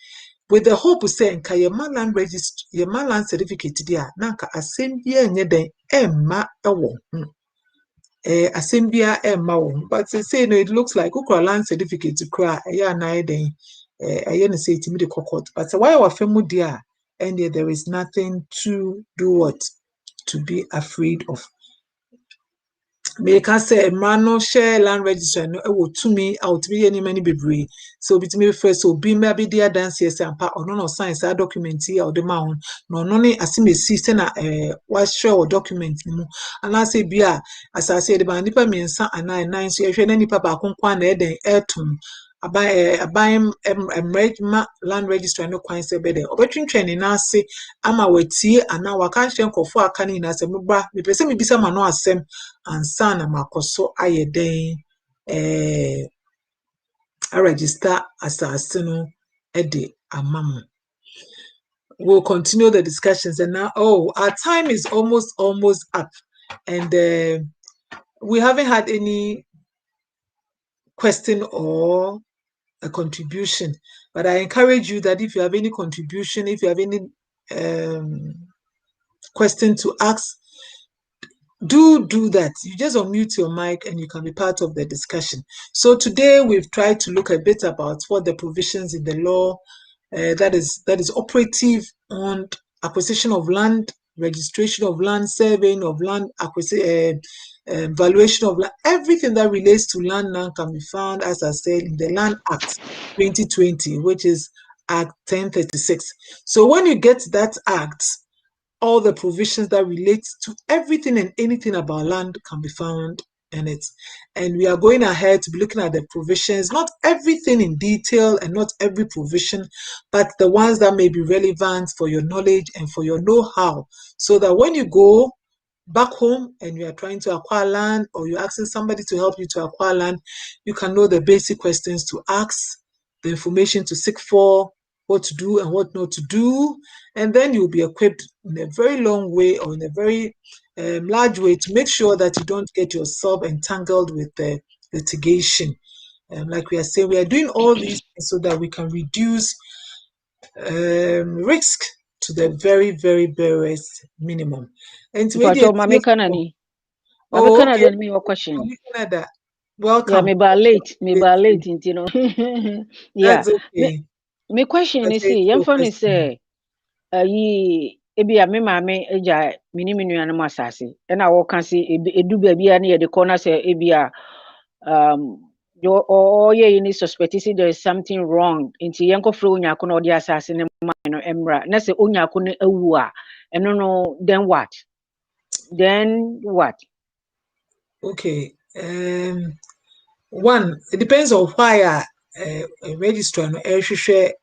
with the hope of saying your land register your land certificate there nanka asembia nye den emma ewo asembia emma wo but say no it looks like ukra land certificate to cry ya na den no say timi de court but why our femu there and there is nothing to do what to be afraid of. Make us say man share land register no to me out be any many bebre so bitimi first so be maybe there dance yes ampa or no sign that document here or the man no ni asimesi say na what share document mu and I say bia as I said ba nipa miensa anan nine so ehwe na nipa ba konkwa na eden etum aban emergement land register no kwan se be there obetwentwen na ase ama watie ana waka hye nkofo aka ni na ase mba me pese me bisa ma no asem ansa na makoso ayeden I register asase no ede amamo. We'll continue the discussions, and now our time is almost up, and we haven't had any question or a contribution, but I encourage you that if you have any contribution, if you have any question to ask, do that. You just unmute your mic and you can be part of the discussion. So today we've tried to look a bit about what the provisions in the law that is operative on acquisition of land, registration of land, surveying of land, valuation of land. Everything that relates to land now can be found, as I said, in the Land Act 2020, which is Act 1036. So when you get that act, all the provisions that relate to everything and anything about land can be found in it. And we are going ahead to be looking at the provisions, not everything in detail and not every provision, but the ones that may be relevant for your knowledge and for your know-how, so that when you go back home and you are trying to acquire land, or you're asking somebody to help you to acquire land, you can know the basic questions to ask, the information to seek for, what to do and what not to do, and then you'll be equipped in a very long way, or in a very large way, to make sure that you don't get yourself entangled with the litigation. Like we are saying, we are doing all these things so that we can reduce risk to the very, very barest minimum. And to But Mami Kanani. Mami Canada, me your question. Mami Canada, welcome. Yeah, me ba late, you know. Yeah. That's okay. Me question is see, young fan is say, ye ebi a me maame eja mini nuanom asase. E na wo kan se edu ba bia na ye de corner say ebi a or ye ni suspect see there is something wrong. Inti yanko fro nyako na odi asase ne ma no emra. Na se onyako ne awu a eno no then what? Then what? Okay. One, it depends on why a registrar no ehwehwe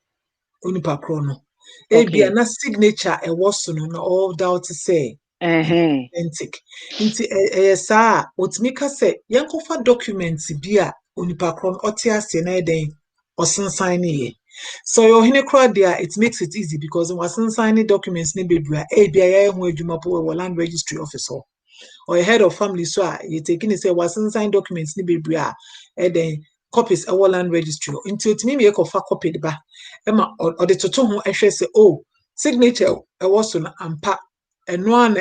onipa kro no. Ebi na signature e woso no na all doubt say authentic. Nti sa otimi ka say yankofa documents bi a onipa kro ote ase na eden osensan ne. So your hine crowd there, it makes it easy because wasen signing documents ne bebra ebi aye ho adwuma po we land registry officer or a head of family, so you taking say wasen sign documents ni bebra then copies a land registry into it me a copy ba ema or the toto ho ehwe say oh signature e was so ampa eno an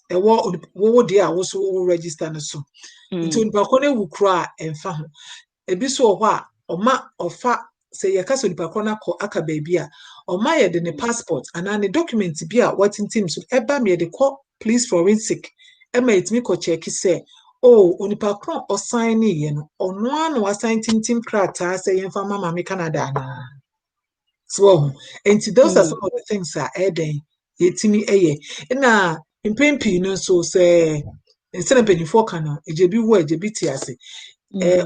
wo dia wo so register no so into nipa ko na wu kra emfa ho ebi so ho a oma ofa say ye kaso nipa ko na ko aka baby a oma ye de ne passport ana ne document bi a watintim so eba me de ko police forensic ema itimi ko check say oh onipa ko o sign ye no ono an wa sign tintim krata say ye mfa mama me Canada na so and those are some of the things that eden yetimi eye na impempi no so say instead of penifo kana ejebi wo ejebi tiase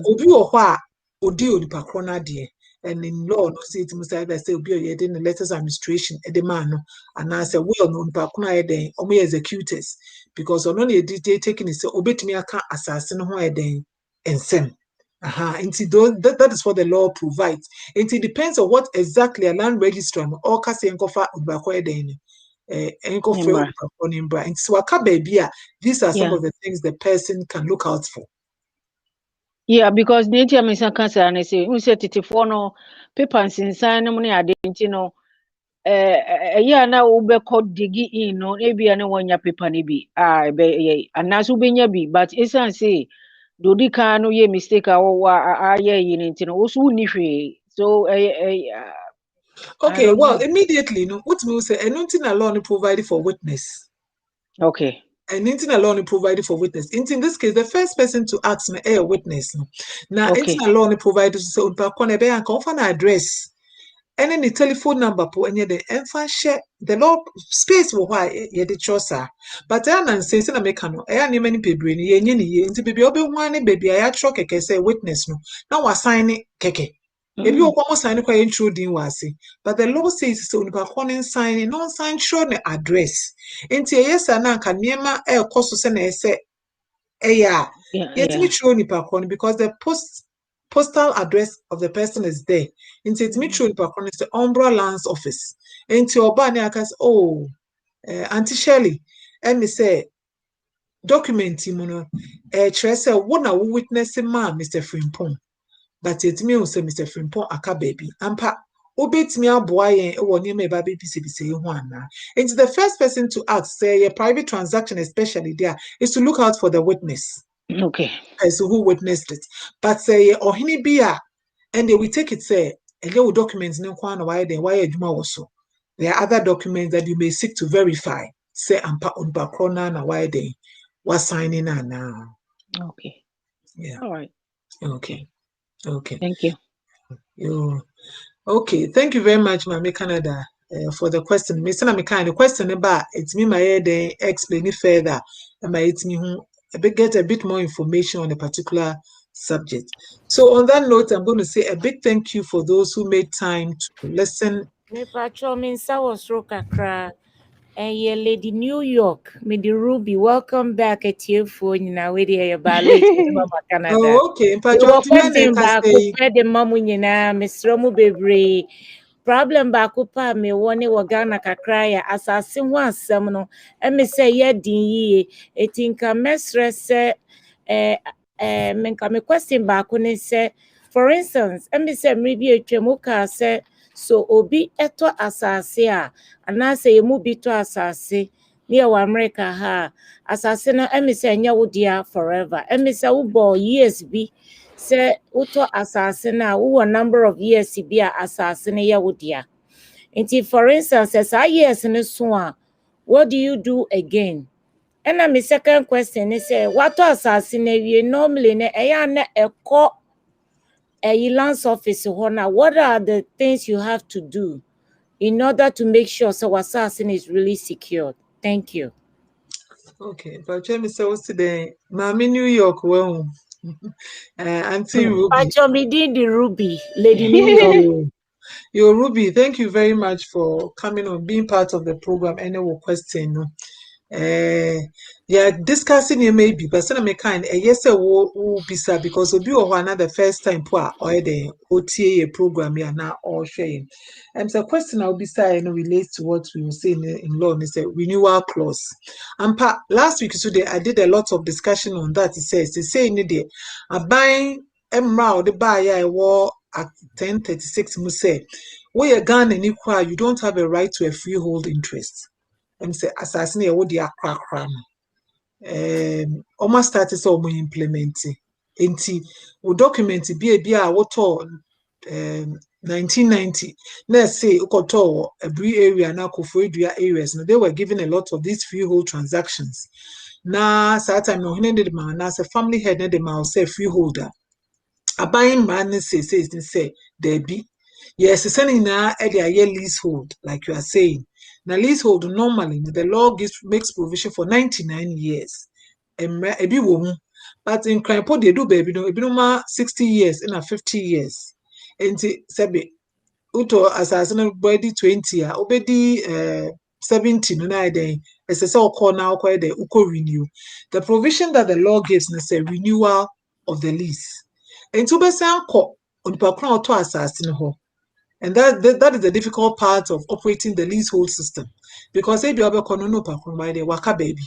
obi wo ho a odi onipa kro na de and in law no say it must say obi o ye de letters administration e de man no and I say well no onipa kro na den o me executors because ono na edite taking say obetimi aka asase no ho eden ensem that is what the law provides. It depends on what exactly a land registrar or kasi enkofa ubako eden enkofa ubako and so these are some of the things the person can look out for. Yeah, because the nature is cancer and I say, we said it for no papers inside no money identity no. Yeah, now ube called digi in no, maybe I know one ya paper nibi. And now so be but it's say, do the can no ye mistake or yeah, you know, also nifi. So, okay, well, immediately, no, what me say, and nothing alone provided for witness. Okay. And nothing alone provided for witness. In this case, the first person to ask me a witness. Now, anything alone provided so an address. And then the telephone number po and the infant share the law space will why ye the chosa. But I am saying na make no I am many people in ye into baby obi one baby I truck keke say witness no. Now was signing keke. If you almost sign quite intruding was but the law says so on signing non sign show the address. Into yes and now can nema a cost to send say yeah. Yet me true nipa because the post postal address of the person is there. Into it me true pakron is the Umbra Lands Office. Into oba ne akas oh Auntie Shirley and me say document mu no kyerɛ sɛ wo na wo witness ma Mr. Frimpong but it me say Mr. Frimpong aka baby ampa obetimi aboa yɛn wɔ nneɛma eba bebisibisi ho ana. And the first person to ask say a private transaction especially there is to look out for the witness. Okay. As who witnessed it. But say ohini bia and they will take it say a little documents no kwana why adwuma also. There are other documents that you may seek to verify. Say ampa unpa krona na why they was signing now. Okay. Yeah. All right. Okay. Okay. Thank you. Okay. Thank you very much, Mami Canada, for the question. Mr. Namika, the question about it's me my head explain it further. And my it's me who get a bit more information on a particular subject. So on that note, I'm going to say a big thank you for those who made time to listen. Me patrol me nsa was kakra. And yeah, Lady New York, me the Ruby, welcome back at your phone now. Where you late Canada. Oh, okay. In fact, You were question can back say, where the mamu nyina, Miss Romu Bebre. Problem back up, me one Wagana Kakraya, as I sing one seminal, and me say, yeah, din ye, think a mestre menka me question back when it say, for instance, and me say, maybe a chemuka say, so obi eto asase a anase yemu bi to asase near America ha asase no emi say nya wo dia forever emi say wo bo years bi say uto asase na wo number of years bi a asase ne ya wo dia nti for instance as years ne so a what do you do again? And my second question is what asase na wie normally ne eya na eko a land office now, what are the things you have to do in order to make sure so assassin is really secured? Thank you. Okay, but let me say what's today. Mami New York, well, Auntie Ruby. Pachomi did the Ruby, Lady New York. Yo, Ruby, thank you very much for coming on, being part of the program. Any question? Yeah, discussing it maybe, but some kind. Yes, will be sad because we'll be over another first time poor or the OTA program here now all sharing. And so, question I'll be saying relates to what we were saying in law. It's a renewal clause. And last week today, I did a lot of discussion on that. It says they say in the I'm buying the buyer I wore at 1036 must say, where a gun and equal, you don't have a right to a freehold interest. I'm say assassinate what they are crack. Almost started so we implementing. Enti we document be a what 1990. Let's say Ukoto a Brie area now Koforidua areas. No, they were given a lot of these freehold transactions. Now, time no hinted man as a family head the mouse say freeholder. A buying man says there be. Yes, sending now at their year leasehold, like you are saying. Now, leasehold normally the law makes provision for 99 years. And a be woman, but in crime, they do baby, no, 60 years and 50 years. And Sabi Uto assassin body 20 obedi 70 no day as a so call now quite the uko renew. The provision that the law gives is a renewal of the lease. And to be sound call on the to assassin ho. And that is the difficult part of operating the leasehold system. Because if you have a kono by the waka baby.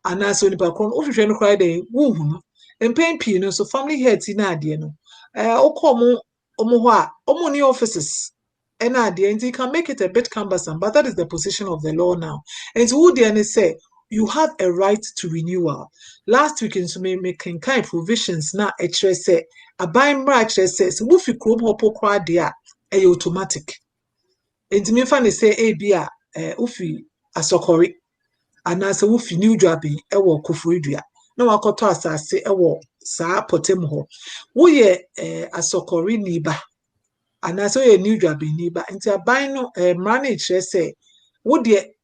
And as when you can cry the woo and pain pino, so family heads in idea no. Omoni offices. And you can make it a bit cumbersome, but that is the position of the law now. And so who then say you have a right to renewal. Last week in some making kind provisions now say a buying right says wufi krom hopo kwa dia automatic. And me fan say bia ufi asokori anase wufi new job ewo Koforidua na wakoto asase ewo saa potem ho wo ye asokori niba anase ye new job niba nti aban no manage say wo de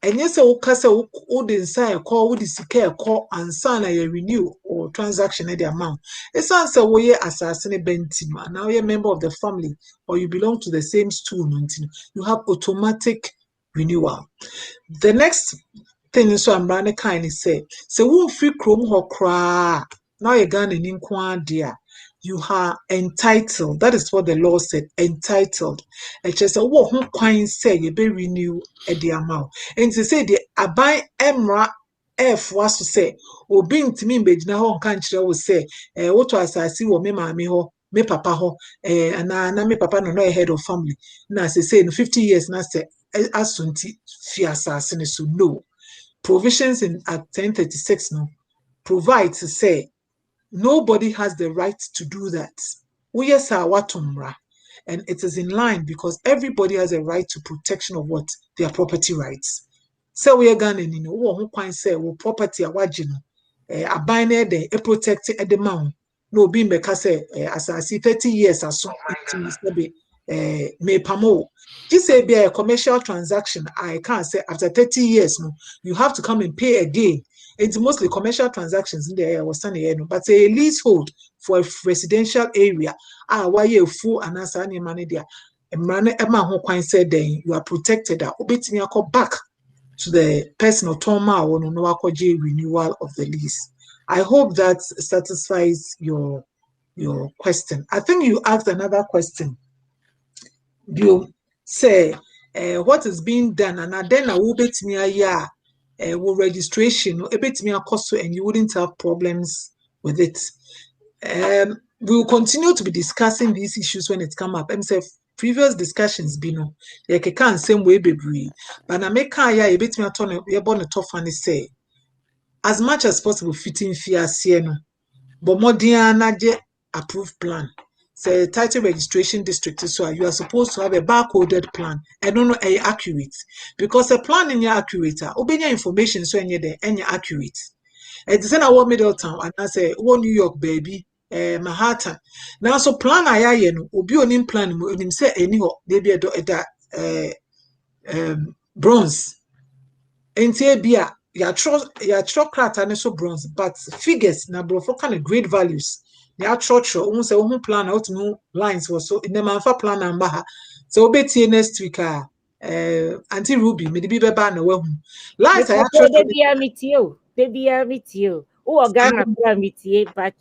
enye se wo kase wo de nsa ekọ wo de sika ekọ ansa na ye renew or transaction the amount it's answer wo ye asase ne bentima now you're a member of the family or you belong to the same stool you have automatic renewal. The next thing so I'm running kind of say so won't free chrome ho cra now you're gonna in kwa dear you are entitled. That is what the law said, entitled. And just say, what who quine say you be renew at the amount. And to say the abai emra F was to say, or being to me, but now country will say, what was I see what me mammy ho, me papa ho, and na me papa no head of family. Now say in 50 years, na say as soon fear assassin so no. Provisions in Act 1036 no provide to say nobody has the right to do that. Yes, watumra, and it is in line because everybody has a right to protection of what their property rights. So we are gonna who can say property awajino abine de protect at the mount. No being because as I see 30 years as soon me pamo. This say be a commercial transaction. I can't say after 30 years, no, you have to come and pay again. It's mostly commercial transactions in the area was sunny, but a leasehold for a residential area. Why you full and answer any money there. And man, Emma who can say then you are protected. Obit me back to the personal trauma or no renewal of the lease. I hope that satisfies your question. I think you asked another question. You say what is being done, and then I will bet me a year registration, a bit me a cost, and you wouldn't have problems with it. We will continue to be discussing these issues when it come up. And say previous discussions be no, like can't same way baby, but I make a bit me a ton you're born a tough and say as much as possible fitting fear sieno, but more diana approved plan. Say title registration district so you are supposed to have a barcoded plan and no accurate because a plan in your accurate obey information so any there any accurate. And then I want Middletown and I say one New York baby Manhattan. Now so plan I no obi onim plan mo onim say any ho dey be bronze. Enti bia ya trust and so bronze but figures na bro for kind of great values. Ya trust say who plan out no lines was so in the man for plan and baha. So obeti next week Auntie Ruby me be beba na wahu. Lines I trust Debia mitio. Oh, Ghana mitie, but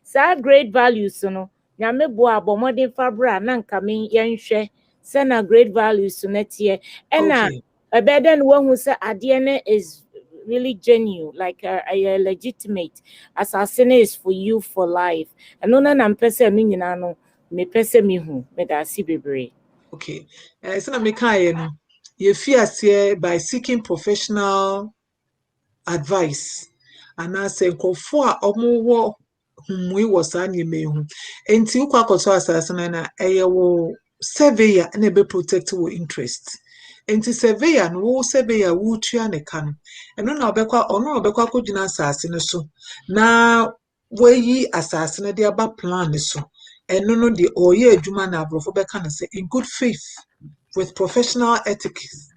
sa great values, no. Nyame boa bomodin fabra nanka min yenhwe sena great values netie. Ena a beden one who say adiene is really genuine, like a legitimate assassin is for you for life. And no na mpese no nyina no me pese me hu me da si bebre. Okay. So na me kai no. You fear here by seeking professional advice. And I say nkofo a omo humwe was anyeme hu. Enti ukwa akoto asasana na eyewo surveyor na be protect wo interest. Enti surveyor no wo surveyor wo tua ne kan. Eno na obekwa akogina asase ne so. Na weyi asase ne de aba plan ne so. Eno no de oye adwuma na abrofo beka na say in good faith with professional ethics.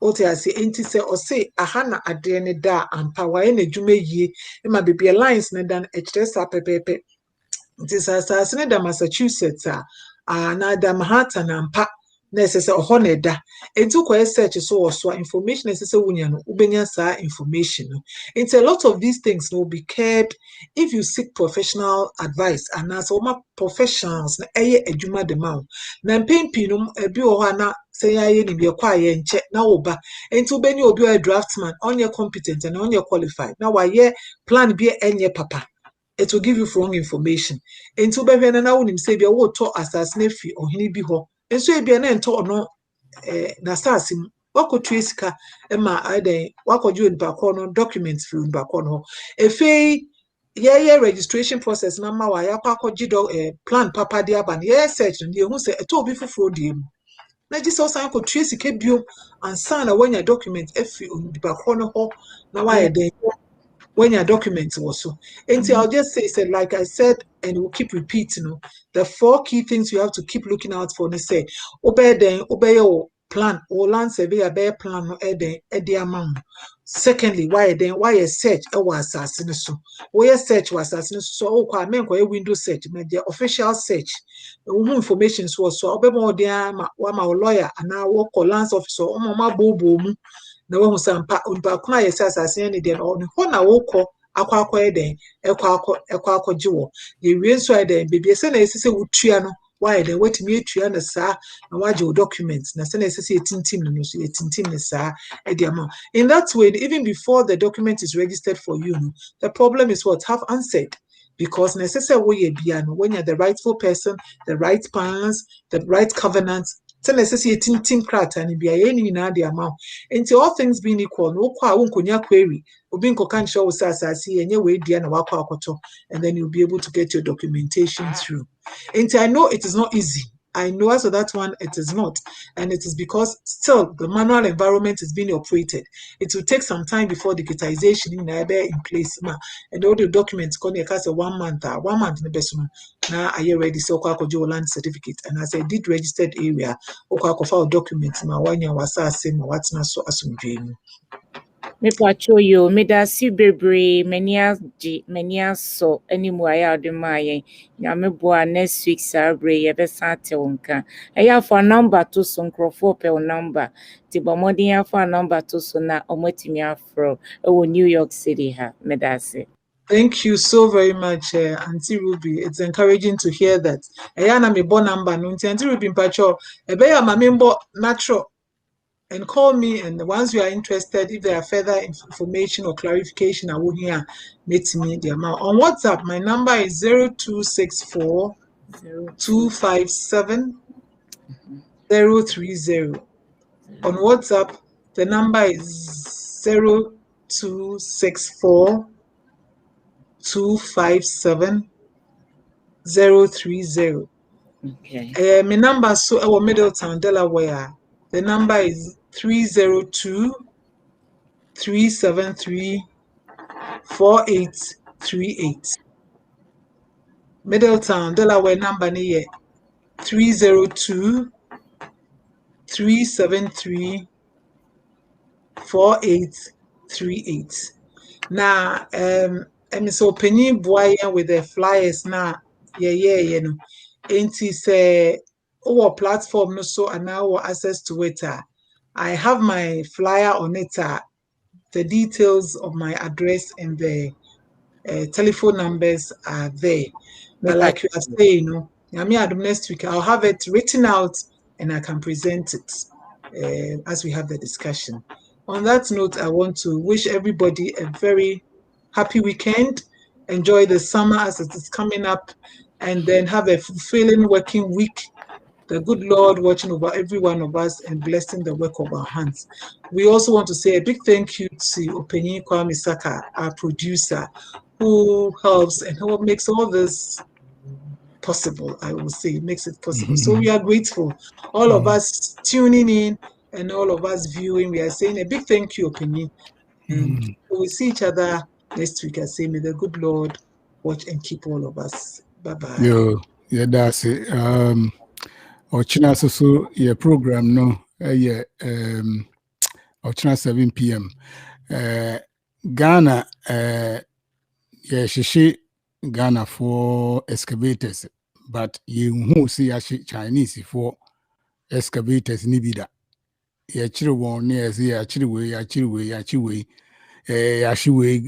Ote ase enti se ose ahana ade ne da ampa waye na dwuma yie e ma bibia lines ne dan ekresa pepepe nti sasa ne da Massachusetts na da Manhattan ampa na sese oho ne da enti ko research so information sese wunya no ubenya sa information no enti a lot of these things will be kept if you seek professional advice and as all professionals na eye adwuma de ma na mpempi no ebi o na say ya ni be kwa ye nche na oba enti ubeni obi a draftsman onye competent and onye qualified na wa ye plan be enye papa it will give you wrong information enti ubehwe na wonim say be wo to assassinate fi ohini bi ho enso e bia na ento no na sasim wakotu esika ma aden wakoju npa ko no documents fi npa ko no efei ye registration process na ma wa yakwa akoji plan papa dia ban ye search no ye hu say eto obi fufuro die mu na Jesus an kotu esika bio ansa na wanya document efi npa ko no ho na wa ye den when your documents also. And I'll just say, like I said, and we'll keep repeating, the 4 key things you have to keep looking out for. They say, obey your plan, or land survey a bear plan, or the amount. Secondly, why a search was assassin so? Why a search was assassin so? I mean, a window search, the official search. More information was so. Obey more dear, my lawyer, and now work or lands officer, or my bobo. Na wo sampa unpa kuna yesa asase ne de no ho na wo kọ akwa den ekwa jiwo ye wie nso den bebie se na esese wutua no why den wetimi etua na saa na waje documents na se na esese etintim no so etintim ne saa e di ama. In that way, even before the document is registered for you, the problem is what have answered. Because necessary when you're the rightful person, the right plans, the right covenants, team crat and be the amount. Until all things being equal, no query, can show us and your way and then you'll be able to get your documentation through. Until I know it is not easy. I know as of that one, it is not. And it is because still the manual environment is being operated. It will take some time before digitization in place. And all the documents can take 1 month. 1 month in the best one. Now I ready so do land certificate. And as I did registered area, file documents, my 1 year was same what's not so as dream. Me pacho yo me da si bebre mania so animu aya de maye nya me boa next week sabre ye be sate wonka eya for number to so nkrofo pe number ti bomodin ya for number to so na omotimi afro e wo New York City ha me da si. Thank you so very much, Auntie Ruby. It's encouraging to hear that. Ayana me bo number no Auntie Ruby mpacho ebeya mamembo natural. And call me, and once you are interested, if there are further information or clarification, I will hear meet me the amount. On WhatsApp, my number is 0264 257 030. On WhatsApp, the number is 0264 257 030. Okay. My number so our Middletown, Delaware. The number is 302-373-4838. Middletown, Delaware number near 302-373-4838. Now, I'm so penny boy with the flyers now. Yeah, no. Ain't say our platform no so and now access to it. I have my flyer on it. The details of my address and the telephone numbers are there. But like you are saying, next week I'll have it written out and I can present it as we have the discussion. On that note, I want to wish everybody a very happy weekend. Enjoy the summer as it is coming up, and then have a fulfilling working week. The good Lord watching over every one of us and blessing the work of our hands. We also want to say a big thank you to Openyi Kwame Saka, our producer, who helps and who makes all this possible. I will say makes it possible. So we are grateful. All of us tuning in and all of us viewing, we are saying a big thank you, Openyi. And we'll see each other next week. I say, may the good Lord watch and keep all of us. Bye-bye. Yeah, that's it. Ochina so your program no Ochina 7 p.m. Ghana shishi Ghana for excavators, but you who see Chinese for excavators nibida. Yachiri one near yachiri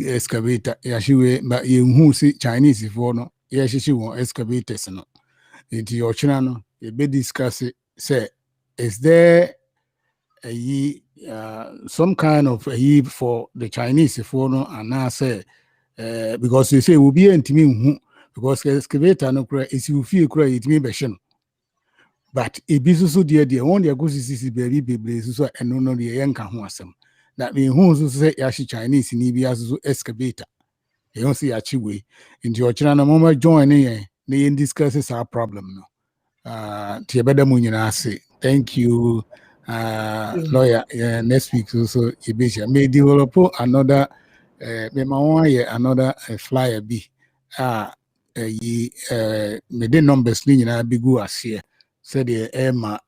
excavator yashiwe, but you who see Chinese for no yashishi one excavators no. Into your channel, you be discuss it. Say, is there some kind of a for the Chinese for no? And I say, because you say will be into me because excavator no cry is you feel cry it me beshen. But it be so dear one the goes is very baby so and no the young can wasem. That mean who say yashi Chinese in Ibia's excavator. You don't see achieve into your channel mama join in. They discusses our problem no. Thank you, lawyer. Next week also may develop another another flyer be may the numbers be good as here. Say the Emma,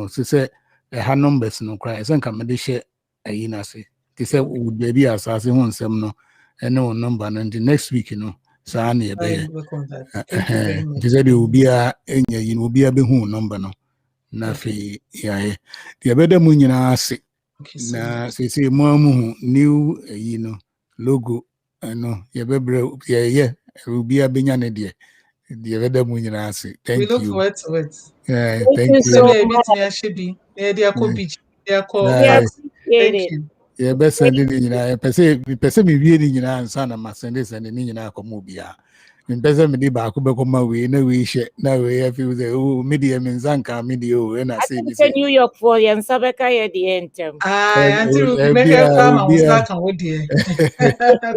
say her numbers no cry. Some come they share a say. They say would be as one some no and no number and the next week Sani Thank you very much. said you will be a number no. Nafi yeah. The better munina say na say mamu new logo No, yeah, Ruby Abinyane dear. The other Munyanasi. We Thank look you. forward to it. Yeah, Thank thank you you. so Maybe a bit much. near should be. Yeah, they are called beach. They are called. We Right. appreciate Thank it. you. Yeah, best sending in person me reading in and son of my senders and in our comobia. In person, me back over my way, no way, no way. I feel the medium in Zanka, medio, and I I say, think it's New York for you and Sabeka at the end. Auntie Ruby, make a farmer was like on wood.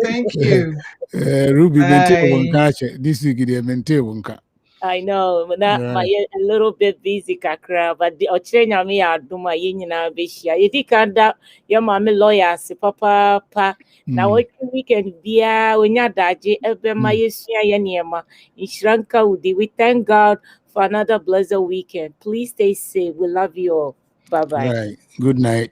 Thank you. Ruby, maintain one Bye. catch this week, they maintain one cat. I know, not my a little bit busy kakra, but the Australian me are do my union bishia. You think that your mommy lawyer, si papa, now what weekend beer when you're daji, ebe my yeniema in Shranka Udi. We thank God for another blessed weekend. Please stay safe. We love you all. Bye bye. Right. Good night.